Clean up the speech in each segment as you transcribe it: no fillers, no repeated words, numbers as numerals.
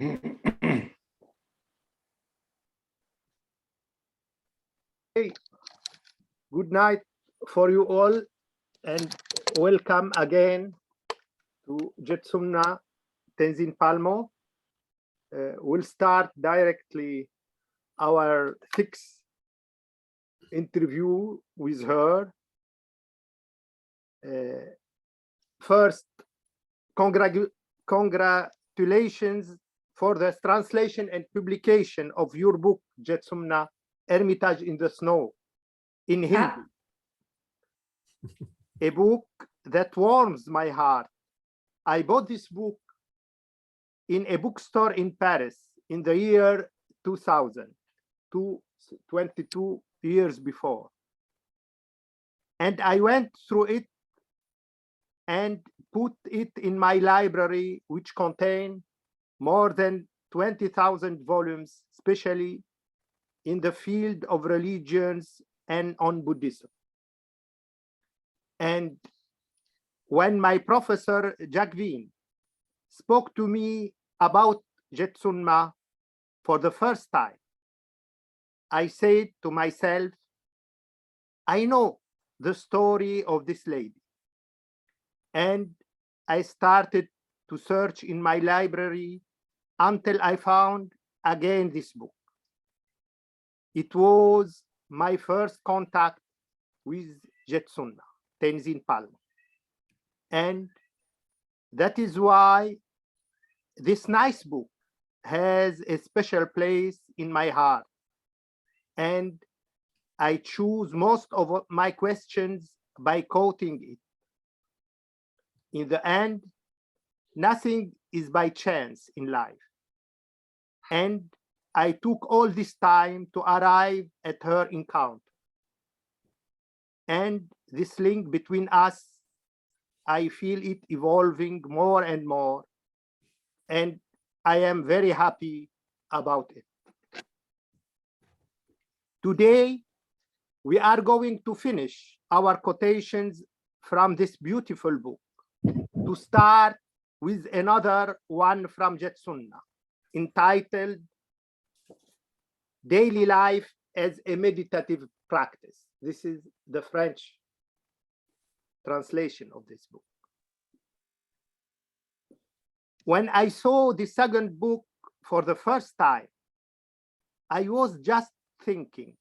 Hey, good night for you all, and welcome again to Jetsumna Tenzin Palmo. We'll start directly our sixth interview with her. First, congratulations for the translation and publication of your book, Jetsumna, Hermitage in the Snow, in Hindi. A book that warms my heart. I bought this book in a bookstore in Paris in the year 2000, 22 years before. And I went through it and put it in my library, which contained more than 20,000 volumes, especially in the field of religions and on Buddhism. And when my professor, Jagveen, spoke to me about Jetsunma for the first time, I said to myself, I know the story of this lady. And I started to search in my library until I found again this book. It was my first contact with Jetsunna, Tenzin Palmo. And that is why this nice book has a special place in my heart. And I choose most of my questions by quoting it. In the end, nothing is by chance in life. And I took all this time to arrive at her encounter. And this link between us, I feel it evolving more and more. And I am very happy about it. Today, we are going to finish our quotations from this beautiful book, to start with another one from Jetsunna, entitled Daily Life as a Meditative Practice. This is the French translation of this book. When I saw the second book for the first time, I was just thinking,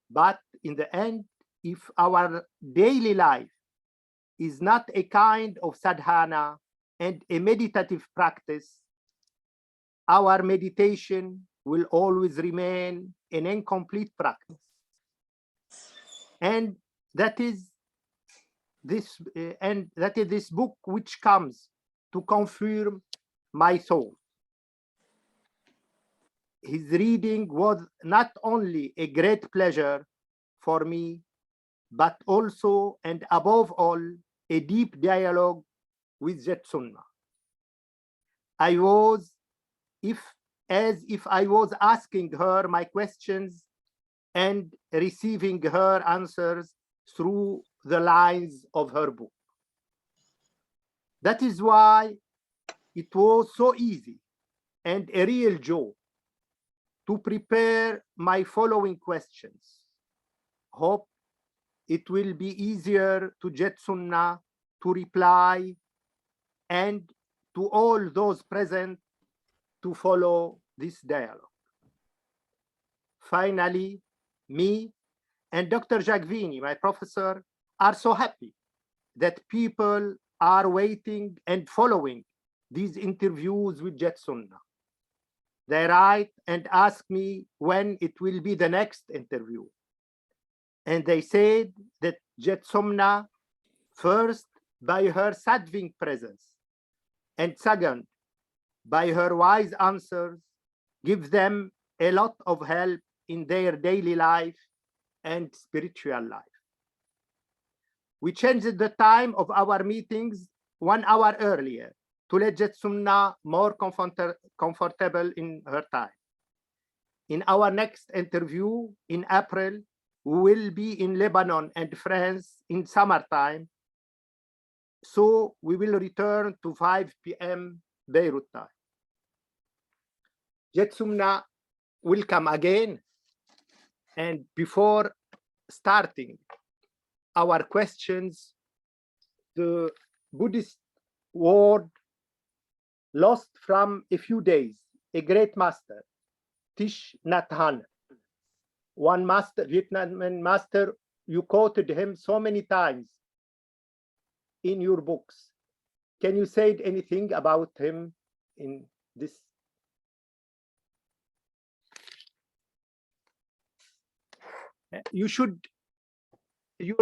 but in the end, if our daily life is not a kind of sadhana and a meditative practice, our meditation will always remain an incomplete practice. And that is this book which comes to confirm my thought. His reading was not only a great pleasure for me, but also and above all, a deep dialogue with Jetsunna. I was as if I was asking her my questions and receiving her answers through the lines of her book. That is why it was so easy and a real joy to prepare my following questions. Hope it will be easier to Jetsunna to reply and to all those present to follow this dialogue. Finally, me and Dr. Jagvini, my professor, are so happy that people are waiting and following these interviews with Jetsunna. They write and ask me when it will be the next interview. And they said that Jetsunna, first, by her sadhving presence, and second, by her wise answers, gives them a lot of help in their daily life and spiritual life. We changed the time of our meetings 1 hour earlier to let Jetsunna more comfortable in her time. In our next interview in April, we will be in Lebanon and France in summertime, so we will return to 5 p.m. Beirut time. Jetsumna will come again. And before starting our questions, the Buddhist word lost from a few days, a great master, Thich Nhat Hanh. One master, Vietnamese master, you quoted him so many times in your books. Can you say anything about him in this? You should, your...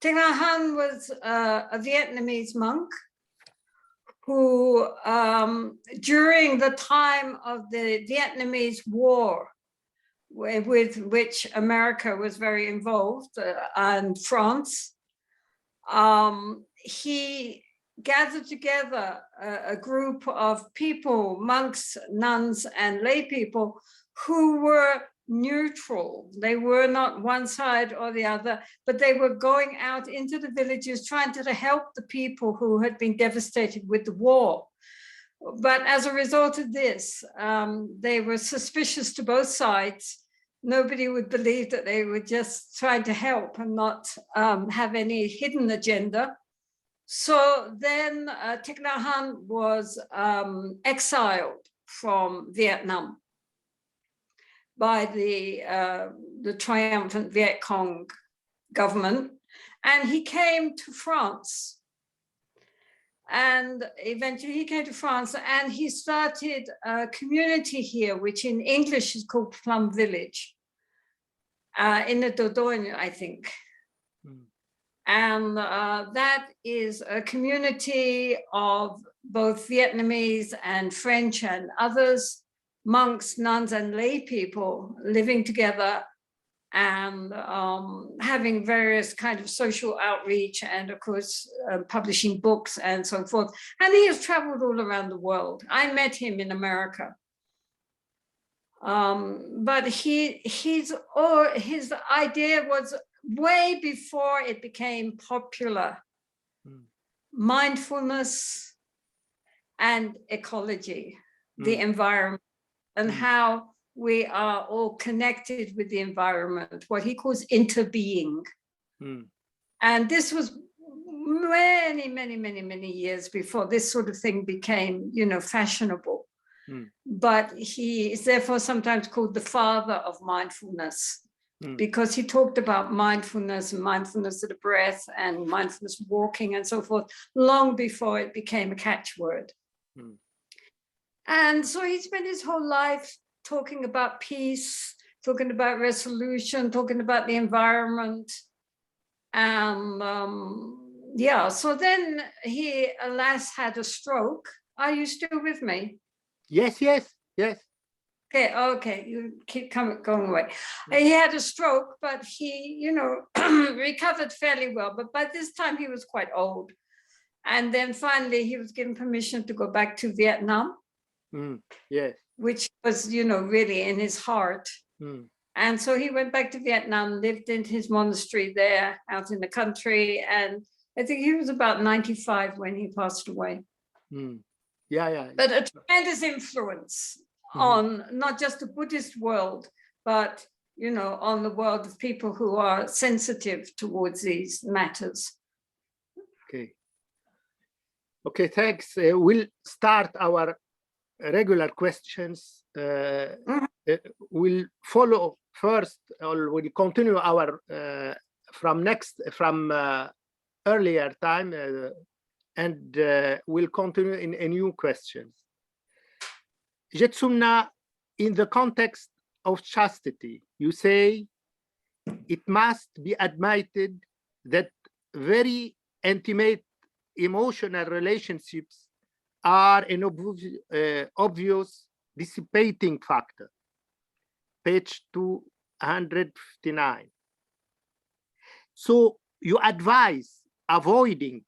Thich Nhat Hanh was a Vietnamese monk who, during the time of the Vietnamese War, with which America was very involved, and France, he gathered together a group of people, monks, nuns, and lay people who were neutral. They were not one side or the other, but they were going out into the villages trying to help the people who had been devastated with the war. But as a result of this, they were suspicious to both sides. Nobody would believe that they were just trying to help and not have any hidden agenda. So then Thich Nhat Hanh was exiled from Vietnam by the triumphant Viet Cong government, and he came to France. And eventually he came to France and he started a community here, which in English is called Plum Village, in the Dordogne, I think. Mm. And that is a community of both Vietnamese and French and others, monks, nuns, and lay people living together and having various kind of social outreach and, of course, publishing books and so forth. And he has traveled all around the world. I met him in America. But his idea was way before it became popular. Mindfulness and ecology, the environment, and how we are all connected with the environment, what he calls interbeing. And this was many, many, many, many years before this sort of thing became, you know, fashionable. But he is therefore sometimes called the father of mindfulness, because he talked about mindfulness and mindfulness of the breath and mindfulness walking and so forth, long before it became a catchword. And so he spent his whole life talking about peace, talking about resolution, talking about the environment. And yeah, so then he, alas, had a stroke. Are you still with me? Yes, yes, yes. Okay, okay, you keep going away. He had a stroke, but he, you know, recovered fairly well. But by this time he was quite old. And then finally he was given permission to go back to Vietnam. Yes. Which was, you know, really in his heart. And so he went back to Vietnam, lived in his monastery there out in the country. And I think he was about 95 when he passed away. Yeah, yeah. But a tremendous influence on not just the Buddhist world, but, you know, on the world of people who are sensitive towards these matters. Okay. Okay, thanks. We'll start our regular questions. We'll follow first, or we'll continue our from earlier time, and we'll continue in a new questions. Jetsumna, in the context of chastity, you say it must be admitted that very intimate emotional relationships are an obvious dissipating factor. Page 259. So you advise avoiding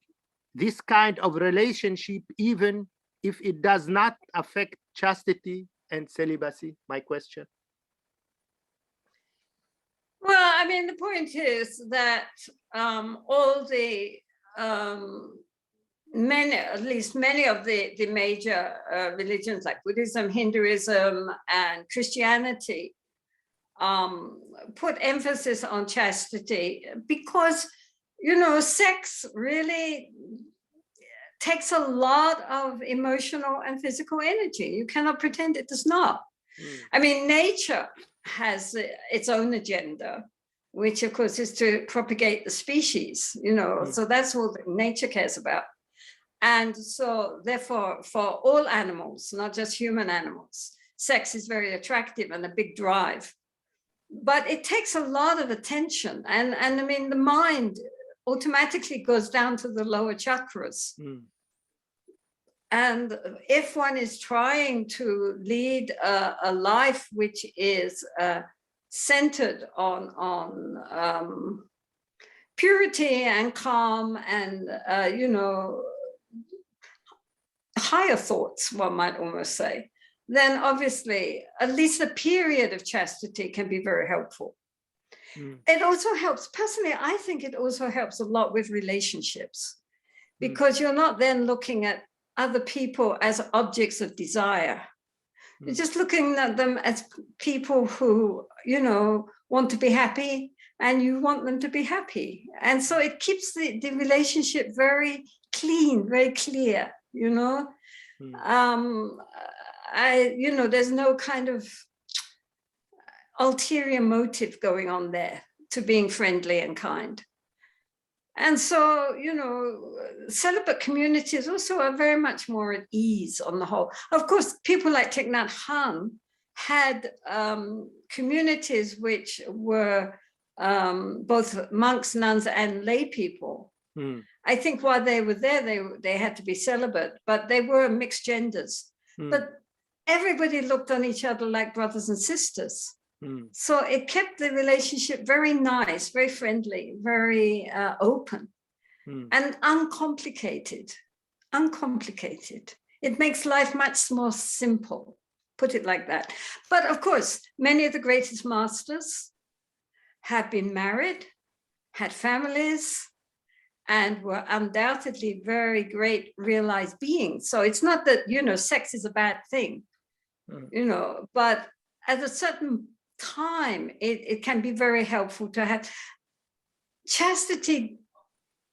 this kind of relationship even if it does not affect chastity and celibacy, my question? Well, I mean, the point is that all the at least many of the major religions like Buddhism, Hinduism, and Christianity put emphasis on chastity because, you know, sex really takes a lot of emotional and physical energy. You cannot pretend it does not. I mean, nature has its own agenda, which of course is to propagate the species, you know, so that's all that nature cares about. And so therefore, for all animals, not just human animals, sex is very attractive and a big drive. But it takes a lot of attention. And I mean, the mind automatically goes down to the lower chakras. And if one is trying to lead a life which is centered on purity and calm and, you know, higher thoughts, one might almost say, then obviously at least a period of chastity can be very helpful. It also helps, personally, I think it also helps a lot with relationships because you're not then looking at other people as objects of desire. You're just looking at them as people who, you know, want to be happy and you want them to be happy. And so it keeps the relationship very clean, very clear, you know. You know, there's no kind of ulterior motive going on there to being friendly and kind. And so, you know, celibate communities also are very much more at ease on the whole. Of course, people like Thich Nhat Hanh had communities which were both monks, nuns, and lay people. I think while they were there, they had to be celibate, but they were mixed genders. But everybody looked on each other like brothers and sisters. So it kept the relationship very nice, very friendly, very open and uncomplicated. It makes life much more simple, put it like that. But of course, many of the greatest masters have been married, had families, and were undoubtedly very great realized beings. So it's not that, you know, sex is a bad thing, you know, but at a certain time, it can be very helpful to have. Chastity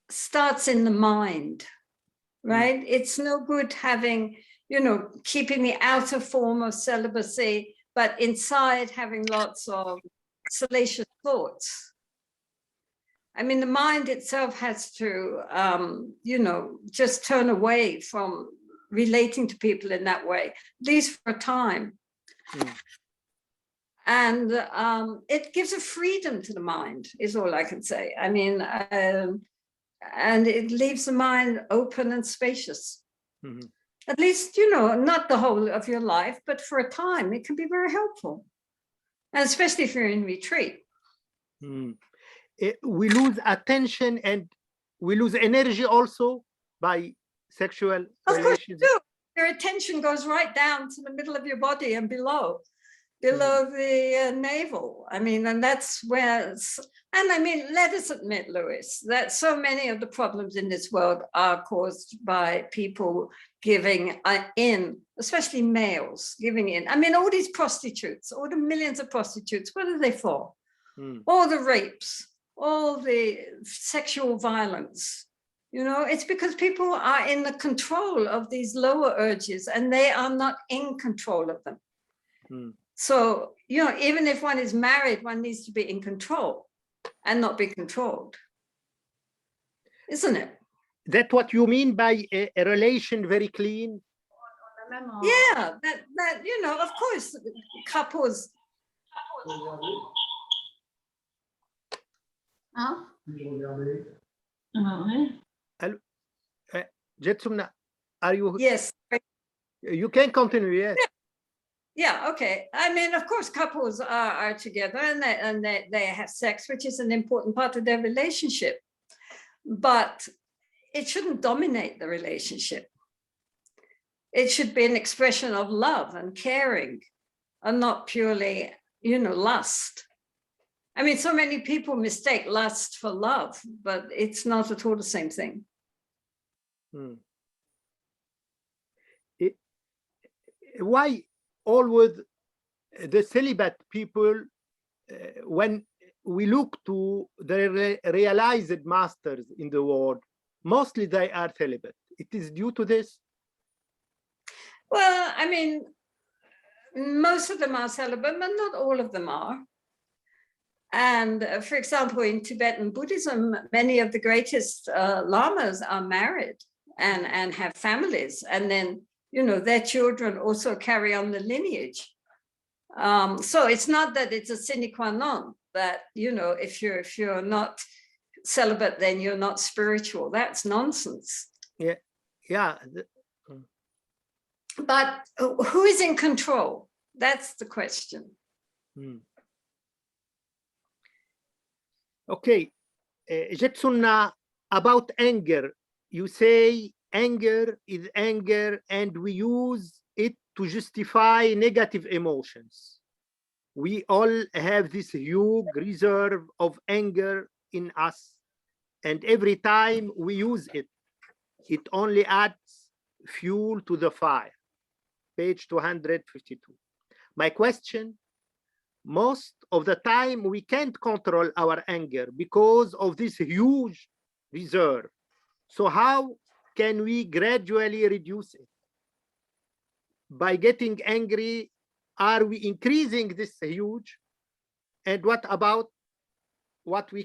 starts in the mind, right? It's no good having, you know, keeping the outer form of celibacy, but inside having lots of salacious thoughts. I mean, the mind itself has to, you know, just turn away from relating to people in that way, at least for a time. And it gives a freedom to the mind, is all I can say. I mean, and it leaves the mind open and spacious. At least, you know, not the whole of your life, but for a time, it can be very helpful. And especially if you're in retreat. We lose attention and we lose energy also by sexual relations. Your attention goes right down to the middle of your body and below the navel. I mean, and that's where, and I mean, let us admit, Lwiis, that so many of the problems in this world are caused by people giving in, especially males giving in. I mean, all these prostitutes, all the millions of prostitutes, what are they for? All the rapes, all the sexual violence, you know, it's because people are in the control of these lower urges and they are not in control of them. So, you know, even if one is married, one needs to be in control and not be controlled, isn't it? That's what you mean by a relation very clean? Yeah, that you know, of course, couples. Jetsumna, are you? Yes. You can continue, yes. Yeah, okay. I mean, of course, couples are together and they have sex, which is an important part of their relationship. But it shouldn't dominate the relationship. It should be an expression of love and caring and not purely, you know, lust. I mean, so many people mistake lust for love, but it's not at all the same thing. why always the celibate people, when we look to the realized masters in the world, mostly they are celibate. It is due to this? Well, I mean, most of them are celibate, but not all of them are. And for example, in Tibetan Buddhism, many of the greatest lamas are married and have families. And then, you know, their children also carry on the lineage. So it's not that it's a sine qua non that, you know, if you're not celibate, then you're not spiritual. That's nonsense. Yeah, yeah. But who is in control? That's the question. Okay, Jetsunna, about anger, you say anger is anger, and we use it to justify negative emotions. We all have this huge reserve of anger in us, and every time we use it, it only adds fuel to the fire. Page 252. My question: most of the time we can't control our anger because of this huge reserve. So how can we gradually reduce it? By getting angry, are we increasing this huge? And what about what we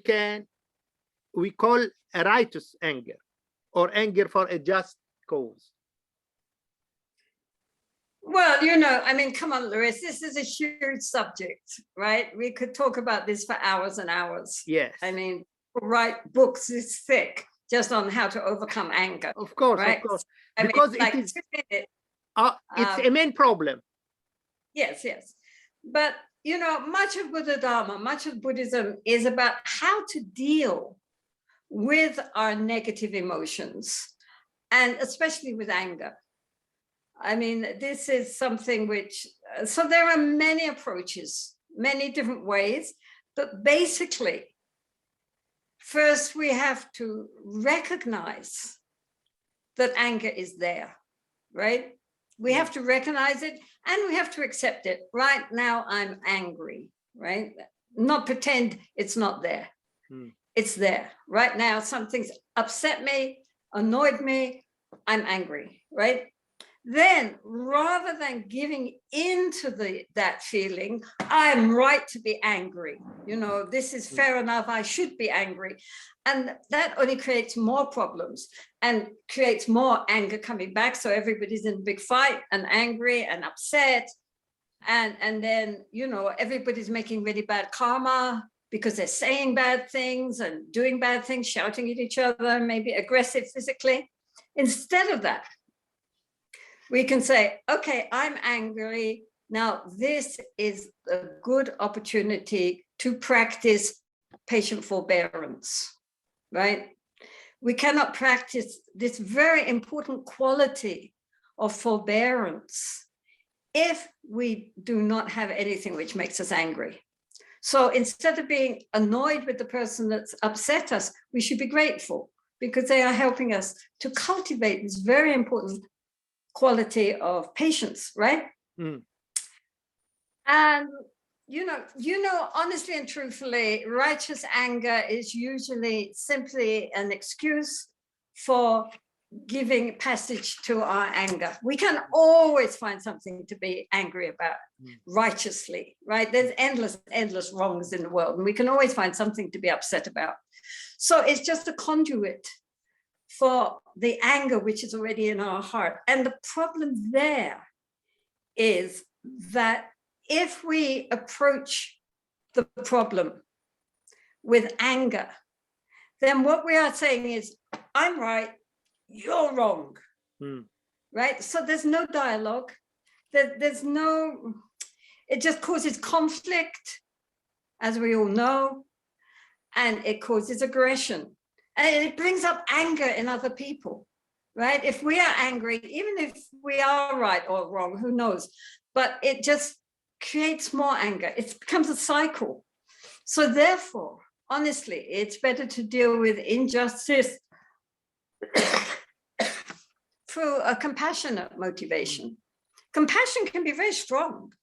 call a righteous anger, or anger for a just cause? Well, you know, I mean, come on, Lwiis, this is a huge subject, right? We could talk about this for hours and hours. Yes. I mean, write books this thick just on how to overcome anger. Of course, right? of course. I mean, Because like it is, 2 minutes. it's a main problem. Yes, yes. But, you know, much of Buddha Dharma, much of Buddhism is about how to deal with our negative emotions, and especially with anger. I mean, this is something which, so there are many approaches, many different ways, but basically, first we have to recognize that anger is there, right? We have to recognize it and we have to accept it. Right now, I'm angry, right? Not pretend it's not there. It's there. Right now, something's upset me, annoyed me, I'm angry, right? Then, rather than giving into that feeling, I'm right to be angry. You know, this is fair enough. I should be angry. And that only creates more problems and creates more anger coming back. So everybody's in a big fight and angry and upset. And then, you know, everybody's making really bad karma because they're saying bad things and doing bad things, shouting at each other, maybe aggressive physically. Instead of that, we can say, okay, I'm angry. Now, this is a good opportunity to practice patient forbearance, right? We cannot practice this very important quality of forbearance if we do not have anything which makes us angry. So instead of being annoyed with the person that's upset us, we should be grateful because they are helping us to cultivate this very important quality of patience, right? And you know, honestly and truthfully, righteous anger is usually simply an excuse for giving passage to our anger. We can always find something to be angry about righteously, right? There's endless wrongs in the world, and we can always find something to be upset about. So it's just a conduit for the anger which is already in our heart. And the problem there is that if we approach the problem with anger, then what we are saying is, I'm right, you're wrong, right? So there's no dialogue, there's no, it just causes conflict, as we all know, and it causes aggression. And it brings up anger in other people, right? If we are angry, even if we are right or wrong, who knows? But it just creates more anger. It becomes a cycle. So therefore, honestly, it's better to deal with injustice through a compassionate motivation. Compassion can be very strong.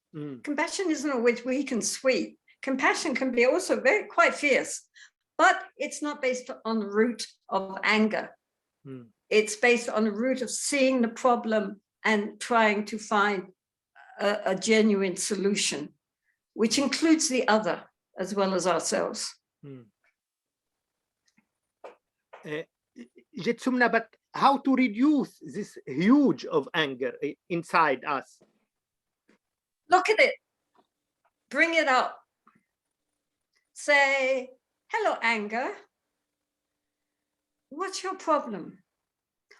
Compassion isn't always weak and sweet. Compassion can be also quite fierce, but it's not based on the root of anger. It's based on the root of seeing the problem and trying to find a genuine solution, which includes the other as well as ourselves. Jetsumna, but how to reduce this huge of anger inside us? Look at it. Bring it up. Say, hello, anger. What's your problem?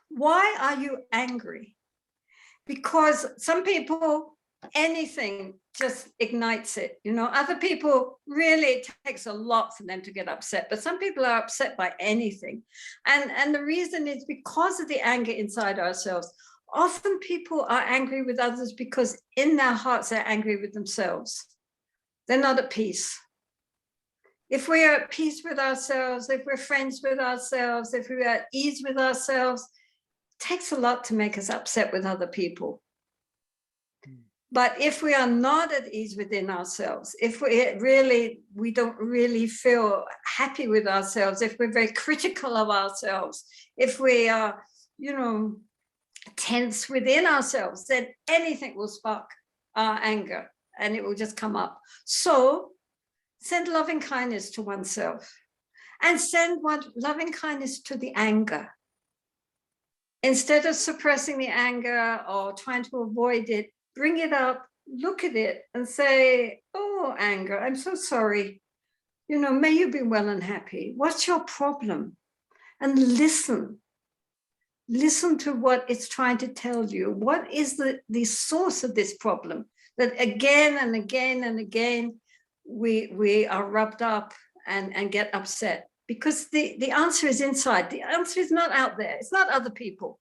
Why are you angry? Because some people, anything just ignites it. You know, other people, really, it takes a lot for them to get upset, but some people are upset by anything. And the reason is because of the anger inside ourselves. Often people are angry with others because in their hearts, they're angry with themselves. They're not at peace. If we are at peace with ourselves, if we're friends with ourselves, if we're at ease with ourselves, it takes a lot to make us upset with other people. But if we are not at ease within ourselves, if we don't really feel happy with ourselves, if we're very critical of ourselves, if we are, you know, tense within ourselves, then anything will spark our anger and it will just come up. So send loving kindness to oneself and send loving kindness to the anger. Instead of suppressing the anger or trying to avoid it, bring it up, look at it and say, oh, anger, I'm so sorry. You know, may you be well and happy. What's your problem? And listen. Listen to what it's trying to tell you. What is the source of this problem that again and again and again we are rubbed up and get upset? Because the answer is inside. The answer is not out there. It's not other people.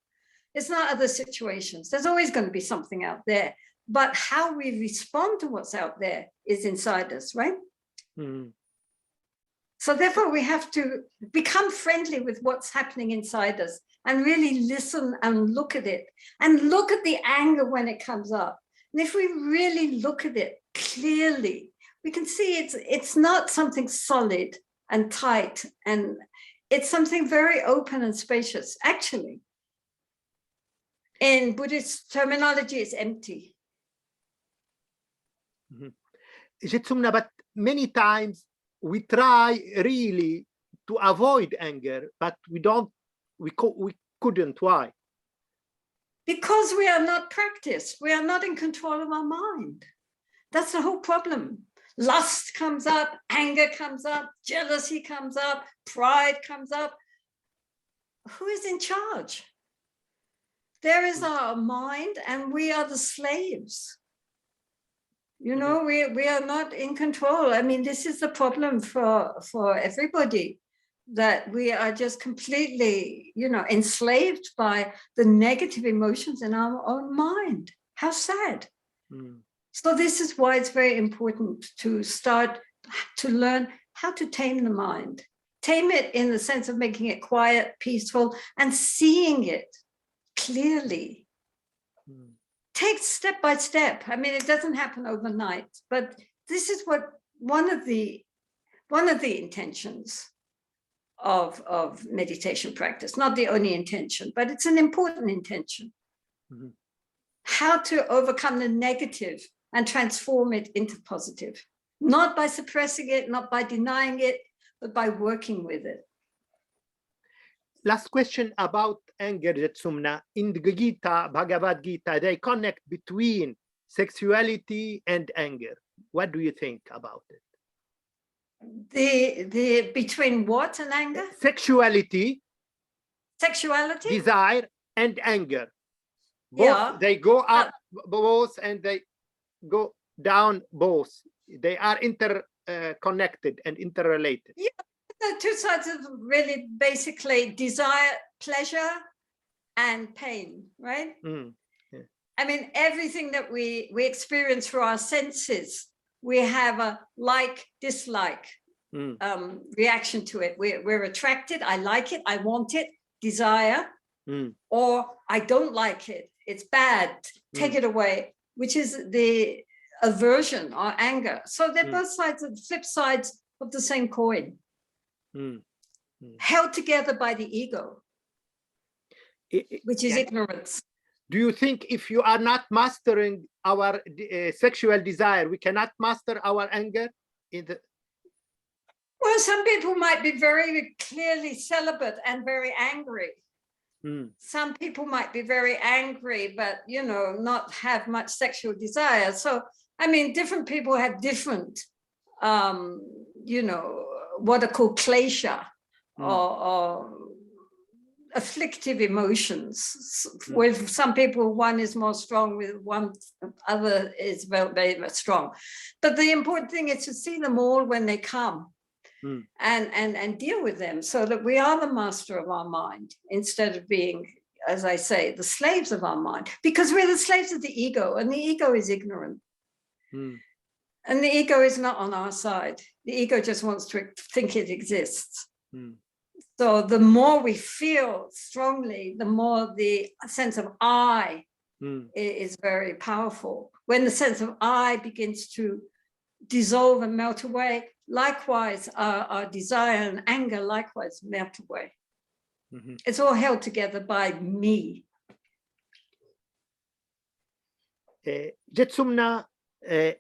It's not other situations. There's always going to be something out there. But how we respond to what's out there is inside us, right? So therefore, we have to become friendly with what's happening inside us and really listen and look at it and look at the anger when it comes up. And if we really look at it clearly, we can see it's not something solid and tight, and it's something very open and spacious. Actually, in Buddhist terminology, it's empty. Jetsumna, but many times we try really to avoid anger, but we couldn't. Why? Because we are not practiced. We are not in control of our mind. That's the whole problem. Lust comes up, anger comes up, jealousy comes up, pride comes up. Who is in charge? There is our mind, and we are the slaves. You know, we are not in control. I mean, this is the problem for everybody, that we are just completely, you know, enslaved by the negative emotions in our own mind. How sad. So this is why it's very important to start to learn how to tame the mind. Tame it in the sense of making it quiet, peaceful, and seeing it clearly. Take step by step. I mean, it doesn't happen overnight, but this is what one of the intentions of meditation practice, not the only intention, but it's an important intention. How to overcome the negative and transform it into positive, not by suppressing it, not by denying it, but by working with it. Last question about anger, Jetsumna. In the Gita, Bhagavad Gita, they connect between sexuality and anger. What do you think about it? The between what and anger? Sexuality, desire, and anger. Both, yeah. They go up both and they go down both. They are interconnected and interrelated. Yeah. The two sides of really basically desire, pleasure, and pain, right? Yeah. I mean, everything that we experience through our senses, we have a like, dislike reaction to it. We're attracted, I like it, I want it, desire, or I don't like it, it's bad, take it away. which is the aversion or anger. So they're both sides of flip sides of the same coin, held together by the ego, which is ignorance. Do you think if you are not mastering our sexual desire, we cannot master our anger? Well, some people might be very clearly celibate and very angry. Some people might be very angry, but, you know, not have much sexual desire. So, I mean, different people have different, you know, what are called klesha or afflictive emotions. With some people, one is more strong, with one other is very, very strong. But the important thing is to see them all when they come. And deal with them so that we are the master of our mind instead of being, as I say, the slaves of our mind, because we're the slaves of the ego, and the ego is ignorant. And the ego is not on our side. The ego just wants to think it exists. So the more we feel strongly, the more the sense of I is very powerful. When the sense of I begins to dissolve and melt away, likewise our desire and anger likewise melt away. It's all held together by me. Jetsumna,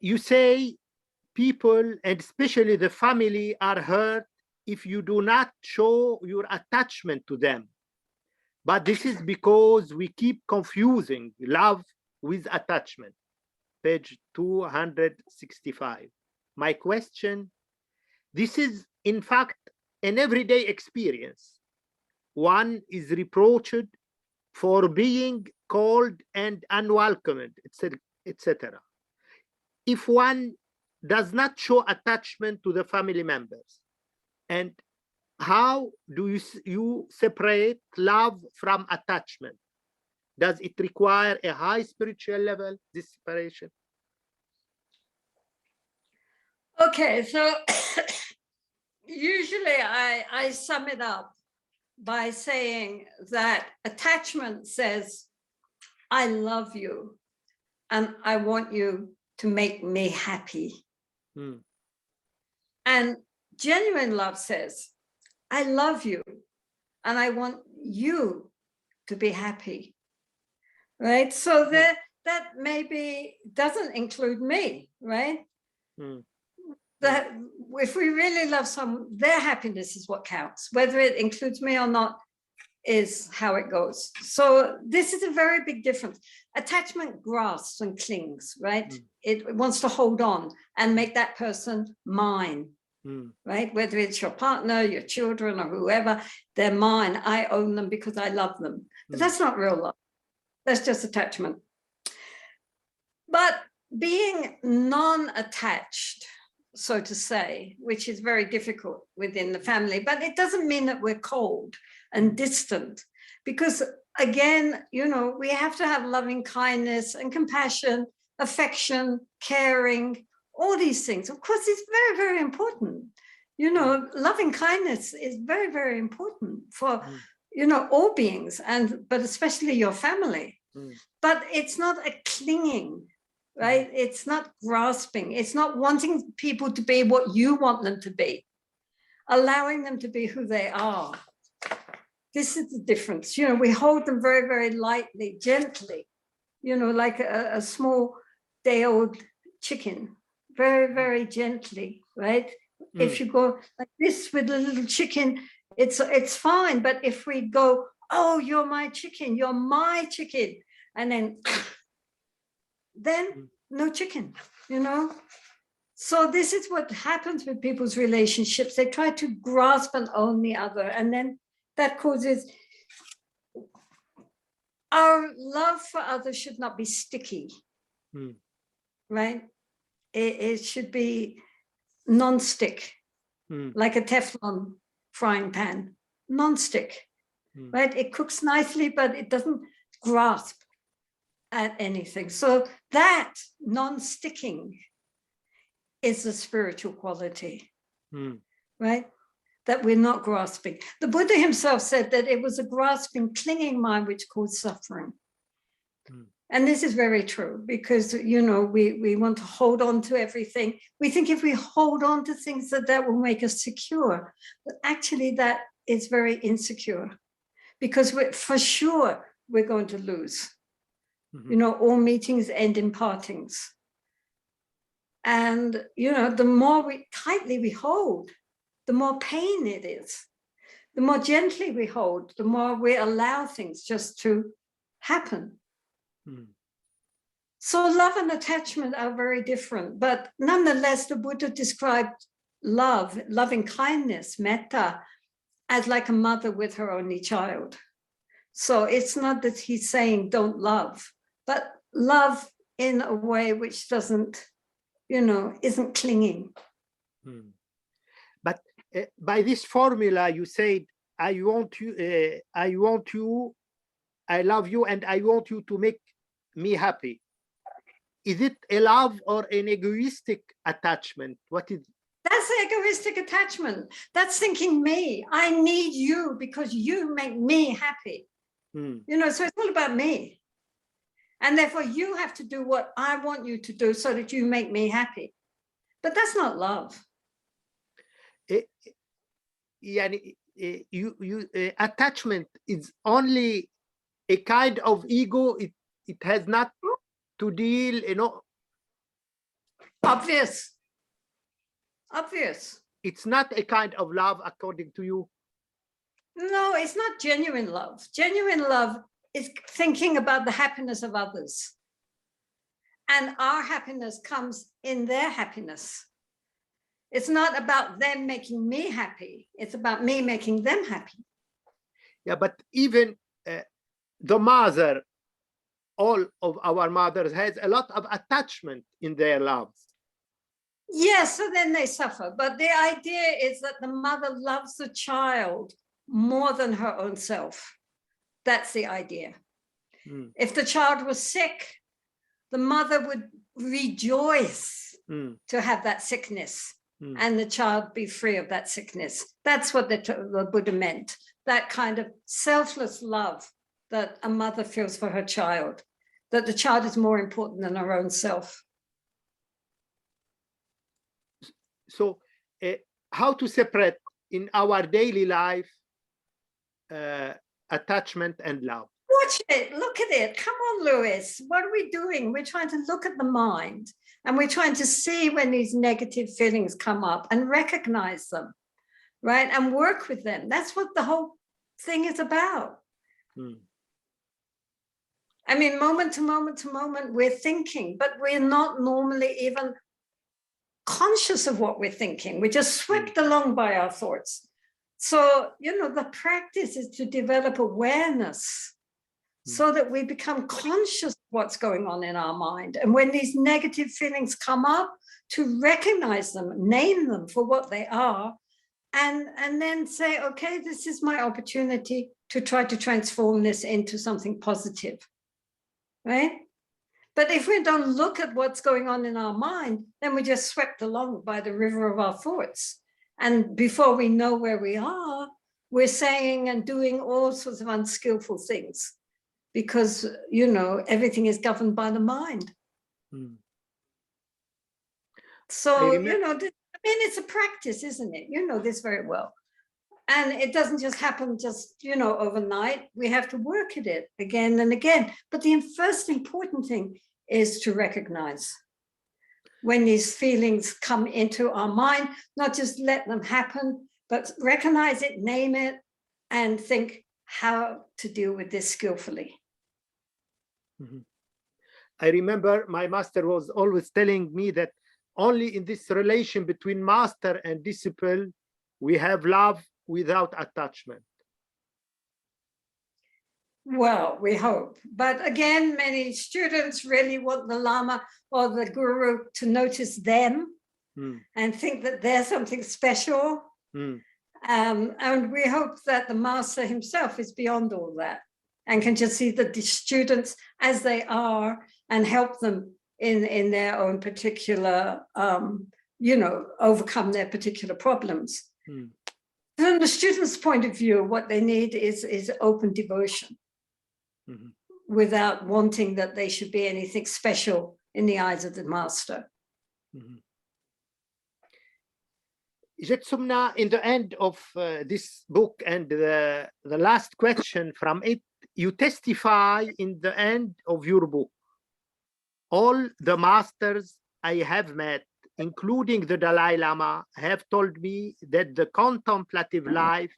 you say people, and especially the family, are hurt if you do not show your attachment to them. But this is because we keep confusing love with attachment. Page 265. My question, this is in fact an everyday experience. One is reproached for being cold and unwelcomed, etc. If one does not show attachment to the family members, and how do you separate love from attachment? Does it require a high spiritual level, this separation? Okay, so usually I sum it up by saying that attachment says, I love you and I want you to make me happy. And genuine love says, I love you and I want you to be happy. Right? So that maybe doesn't include me, right? That if we really love someone, their happiness is what counts. Whether it includes me or not is how it goes. So this is a very big difference. Attachment grasps and clings, right? It wants to hold on and make that person mine, right? Whether it's your partner, your children, or whoever, they're mine. I own them because I love them. But that's not real love. That's just attachment. But being non-attached, so to say, which is very difficult within the family, but it doesn't mean that we're cold and distant, because again, you know, we have to have loving kindness and compassion, affection, caring, all these things. Of course, it's very, very important. You know, loving kindness is very, very important for, you know, all beings, but especially your family. But it's not a clinging, right? It's not grasping. It's not wanting people to be what you want them to be, allowing them to be who they are. This is the difference. You know, we hold them very, very lightly, gently, you know, like a small day-old chicken, very, very gently, right? If you go like this with a little chicken, it's fine. But if we go, oh, you're my chicken, and then no chicken, you know? So this is what happens with people's relationships. They try to grasp and own the other, and then that causes our love for others should not be sticky, right? It should be non-stick, like a Teflon frying pan, non-stick, right? It cooks nicely, but it doesn't grasp at anything. So that non-sticking is a spiritual quality, right? That we're not grasping. The Buddha himself said that it was a grasping, clinging mind which caused suffering. And this is very true because, you know, we want to hold on to everything. We think if we hold on to things that will make us secure, but actually that is very insecure because for sure we're going to lose. You know, all meetings end in partings. And, you know, the more tightly we hold, the more pain it is. The more gently we hold, the more we allow things just to happen. So love and attachment are very different, but nonetheless, the Buddha described love, loving kindness, metta, as like a mother with her only child. So it's not that he's saying don't love, but love in a way which doesn't, you know, isn't clinging. But by this formula, you said, I want you, I love you, and I want you to make me happy. Is it a love or an egoistic attachment? What is? That's egoistic attachment. That's thinking me. I need you because you make me happy. You know, so it's all about me. And therefore you have to do what I want you to do so that you make me happy. But that's not love. Attachment is only a kind of ego. It has not to deal, you know. Obvious. It's not a kind of love, according to you. No, it's not genuine love. Genuine love is thinking about the happiness of others. And our happiness comes in their happiness. It's not about them making me happy. It's about me making them happy. Yeah, but even the mother, all of our mothers has a lot of attachment in their loves. Yes, so then they suffer. But the idea is that the mother loves the child more than her own self. That's the idea. If the child was sick, the mother would rejoice to have that sickness and the child be free of that sickness. That's what the Buddha meant, that kind of selfless love that a mother feels for her child, that the child is more important than her own self. So how to separate in our daily life attachment and love? Watch it, look at it. Come on, Lwiis. What are we doing? We're trying to look at the mind and we're trying to see when these negative feelings come up and recognize them, right? And work with them. That's what the whole thing is about. I mean, moment to moment to moment, we're thinking, but we're not normally even conscious of what we're thinking. We're just swept along by our thoughts. So, you know, the practice is to develop awareness so that we become conscious of what's going on in our mind. And when these negative feelings come up, to recognize them, name them for what they are, and then say, okay, this is my opportunity to try to transform this into something positive, right? But if we don't look at what's going on in our mind, then we're just swept along by the river of our thoughts. And before we know where we are, we're saying and doing all sorts of unskillful things because, you know, everything is governed by the mind. So, you know, I mean, it's a practice, isn't it? You know this very well. And it doesn't just happen just, you know, overnight. We have to work at it again and again. But the first important thing is to recognize when these feelings come into our mind, not just let them happen, but recognize it, name it, and think how to deal with this skillfully. I remember my master was always telling me that only in this relation between master and disciple, we have love without attachment. Well, we hope. But again, many students really want the Lama or the Guru to notice them and think that they're something special. And we hope that the master himself is beyond all that and can just see the students as they are and help them in their own particular, you know, overcome their particular problems. From the student's point of view, what they need is open devotion. without wanting that they should be anything special in the eyes of the master. Jetsumna, in the end of this book and the last question from it, you testify in the end of your book, all the masters I have met, including the Dalai Lama, have told me that the contemplative life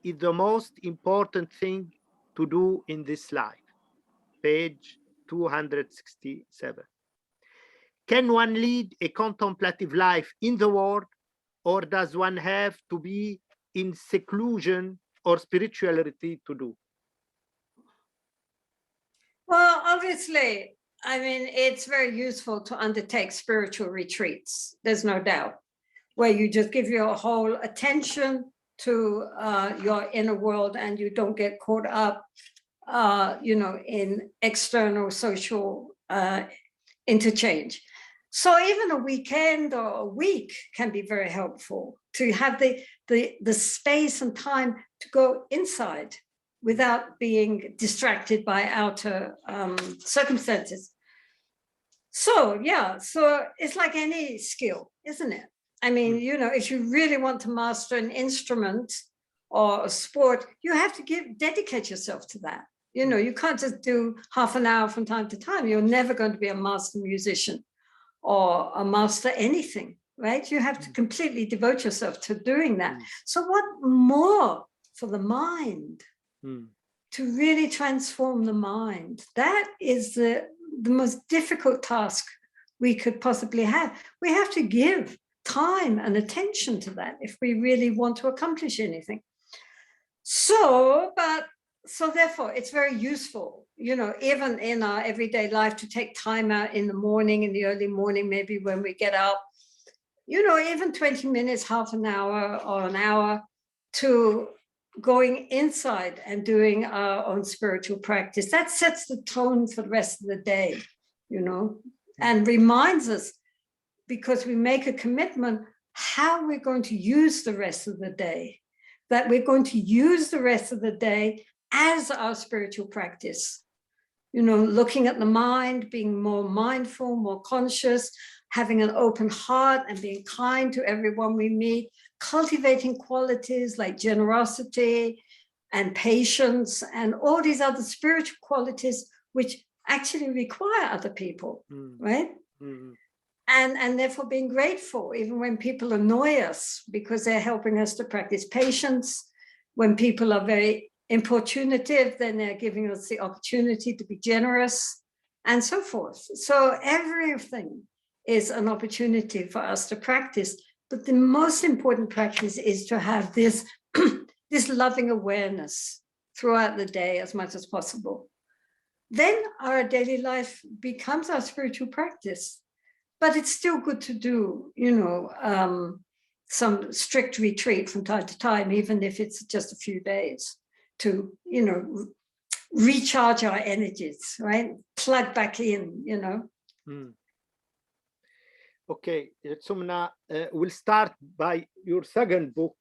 is the most important thing to do in this life. Page 267. Can one lead a contemplative life in the world, or does one have to be in seclusion or spirituality to do? Well, obviously, I mean, it's very useful to undertake spiritual retreats. There's no doubt, where you just give your whole attention to your inner world and you don't get caught up, in external social interchange. So even a weekend or a week can be very helpful to have the space and time to go inside without being distracted by outer circumstances. So yeah, so it's like any skill, isn't it? I mean, if you really want to master an instrument or a sport, you have to dedicate yourself to that. You can't just do half an hour from time to time. You're never going to be a master musician or a master anything, right? You have to completely devote yourself to doing that. So what more for the mind? To really transform the mind. That is the most difficult task we could possibly have. We have to give time and attention to that if we really want to accomplish anything. So therefore it's very useful, even in our everyday life, to take time out in the morning, in the early morning, maybe when we get up, even 20 minutes, half an hour or an hour, to going inside and doing our own spiritual practice. That sets the tone for the rest of the day, and reminds us, because we make a commitment, how we're going to use the rest of the day, that we're going to use the rest of the day as our spiritual practice, looking at the mind, being more mindful, more conscious, having an open heart and being kind to everyone we meet, cultivating qualities like generosity and patience and all these other spiritual qualities which actually require other people, right? And therefore being grateful even when people annoy us, because they're helping us to practice patience. When people are very importunative, then they're giving us the opportunity to be generous and so forth. So everything is an opportunity for us to practice. But the most important practice is to have this, this loving awareness throughout the day as much as possible. Then our daily life becomes our spiritual practice. But it's still good to do, some strict retreat from time to time, even if it's just a few days, to, recharge our energies, right? Plug back in, Okay, Sumna, we'll start by your second book.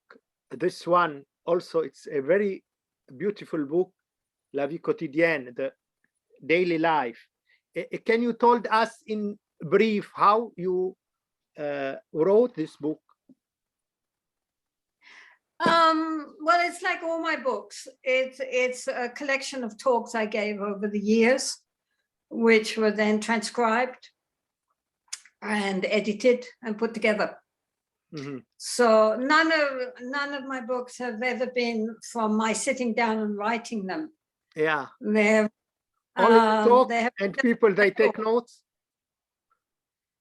This one also, it's a very beautiful book, La Vie Quotidienne, the daily life. Can you told us in brief how you wrote this book? Well, it's like all my books. It's a collection of talks I gave over the years, which were then transcribed and edited and put together. So none of my books have ever been from my sitting down and writing them. Yeah. They're talk and people, they take notes.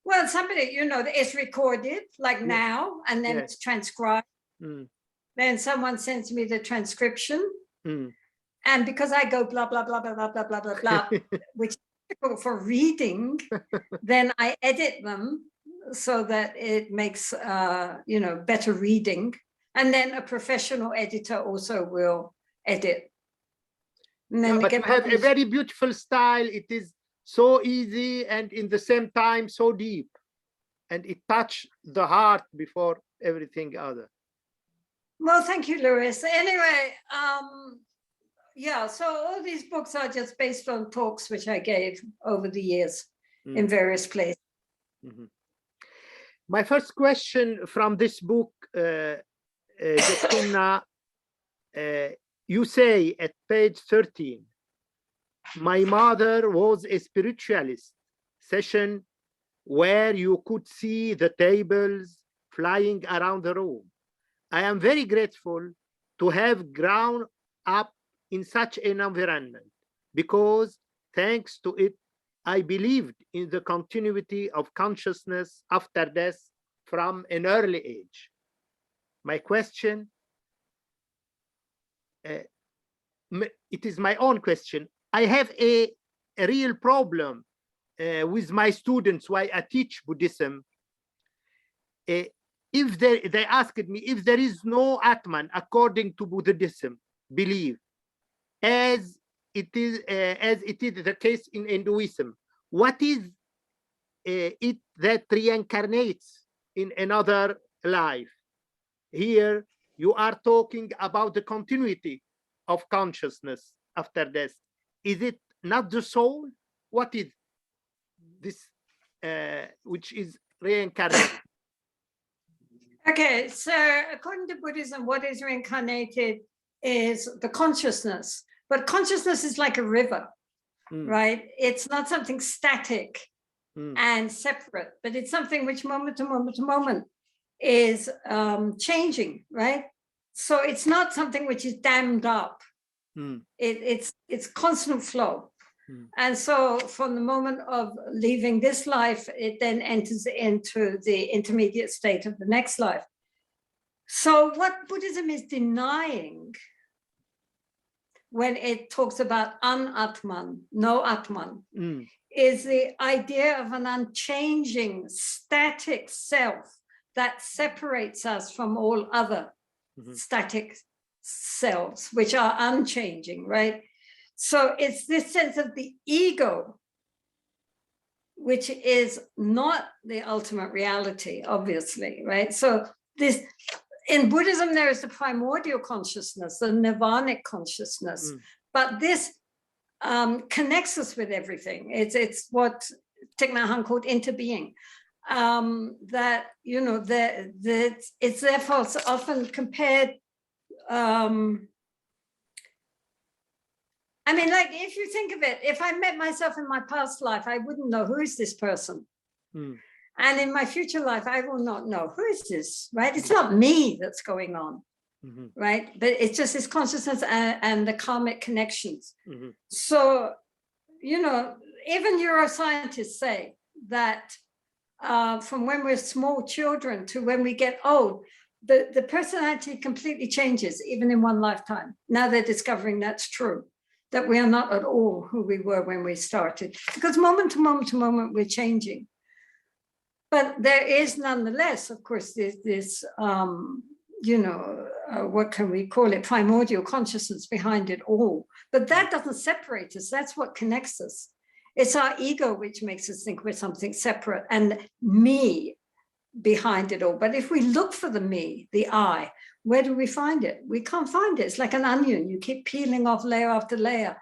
Well, somebody, it's recorded like now, and then it's transcribed. Then someone sends me the transcription. And because I go blah, blah, blah, blah, blah, blah, blah, blah, blah, which is difficult for reading, then I edit them so that it makes, better reading. And then a professional editor also will edit. And then but you have a very beautiful style. It is so easy and in the same time so deep, and it touched the heart before everything other. Well, thank you, Lwiis. Anyway, yeah, so all these books are just based on talks which I gave over the years in various places. My first question from this book, Jetsunna, you say at page 13, my mother was a spiritualist session where you could see the tables flying around the room. I am very grateful to have grown up in such an environment because thanks to it, I believed in the continuity of consciousness after death from an early age. My question, it is my own question. I have a real problem with my students while I teach Buddhism. If they asked me if there is no Atman according to Buddhism belief, as it is the case in Hinduism, what is it that reincarnates in another life? Here you are talking about the continuity of consciousness after death. Is it not the soul? What is this which is reincarnated? Okay, so according to Buddhism, what is reincarnated is the consciousness. But consciousness is like a river, right? It's not something static and separate, but it's something which moment to moment to moment is changing, right? So it's not something which is dammed up. It's constant flow. And so from the moment of leaving this life, it then enters into the intermediate state of the next life. So what Buddhism is denying when it talks about an-Atman, no Atman, is the idea of an unchanging, static self that separates us from all other static selves, which are unchanging, right? So it's this sense of the ego, which is not the ultimate reality, obviously, right? So this, in Buddhism, there is the primordial consciousness, the nirvanic consciousness, but this connects us with everything. It's what Thich Nhat Hanh called interbeing. That, you know, that it's therefore often compared. I mean, like, if you think of it, if I met myself in my past life, I wouldn't know who is this person. And in my future life, I will not know who is this, right? It's not me that's going on, right? But it's just this consciousness and the karmic connections. So, you know, even neuroscientists say that from when we're small children to when we get old, the personality completely changes, even in one lifetime. Now they're discovering that's true, that we are not at all who we were when we started, because moment to moment to moment, we're changing. But there is nonetheless, of course, this you know, what can we call it? Primordial consciousness behind it all. But that doesn't separate us. That's what connects us. It's our ego which makes us think we're something separate and me behind it all. But if we look for the me, the I, where do we find it? We can't find it. It's like an onion. You keep peeling off layer after layer,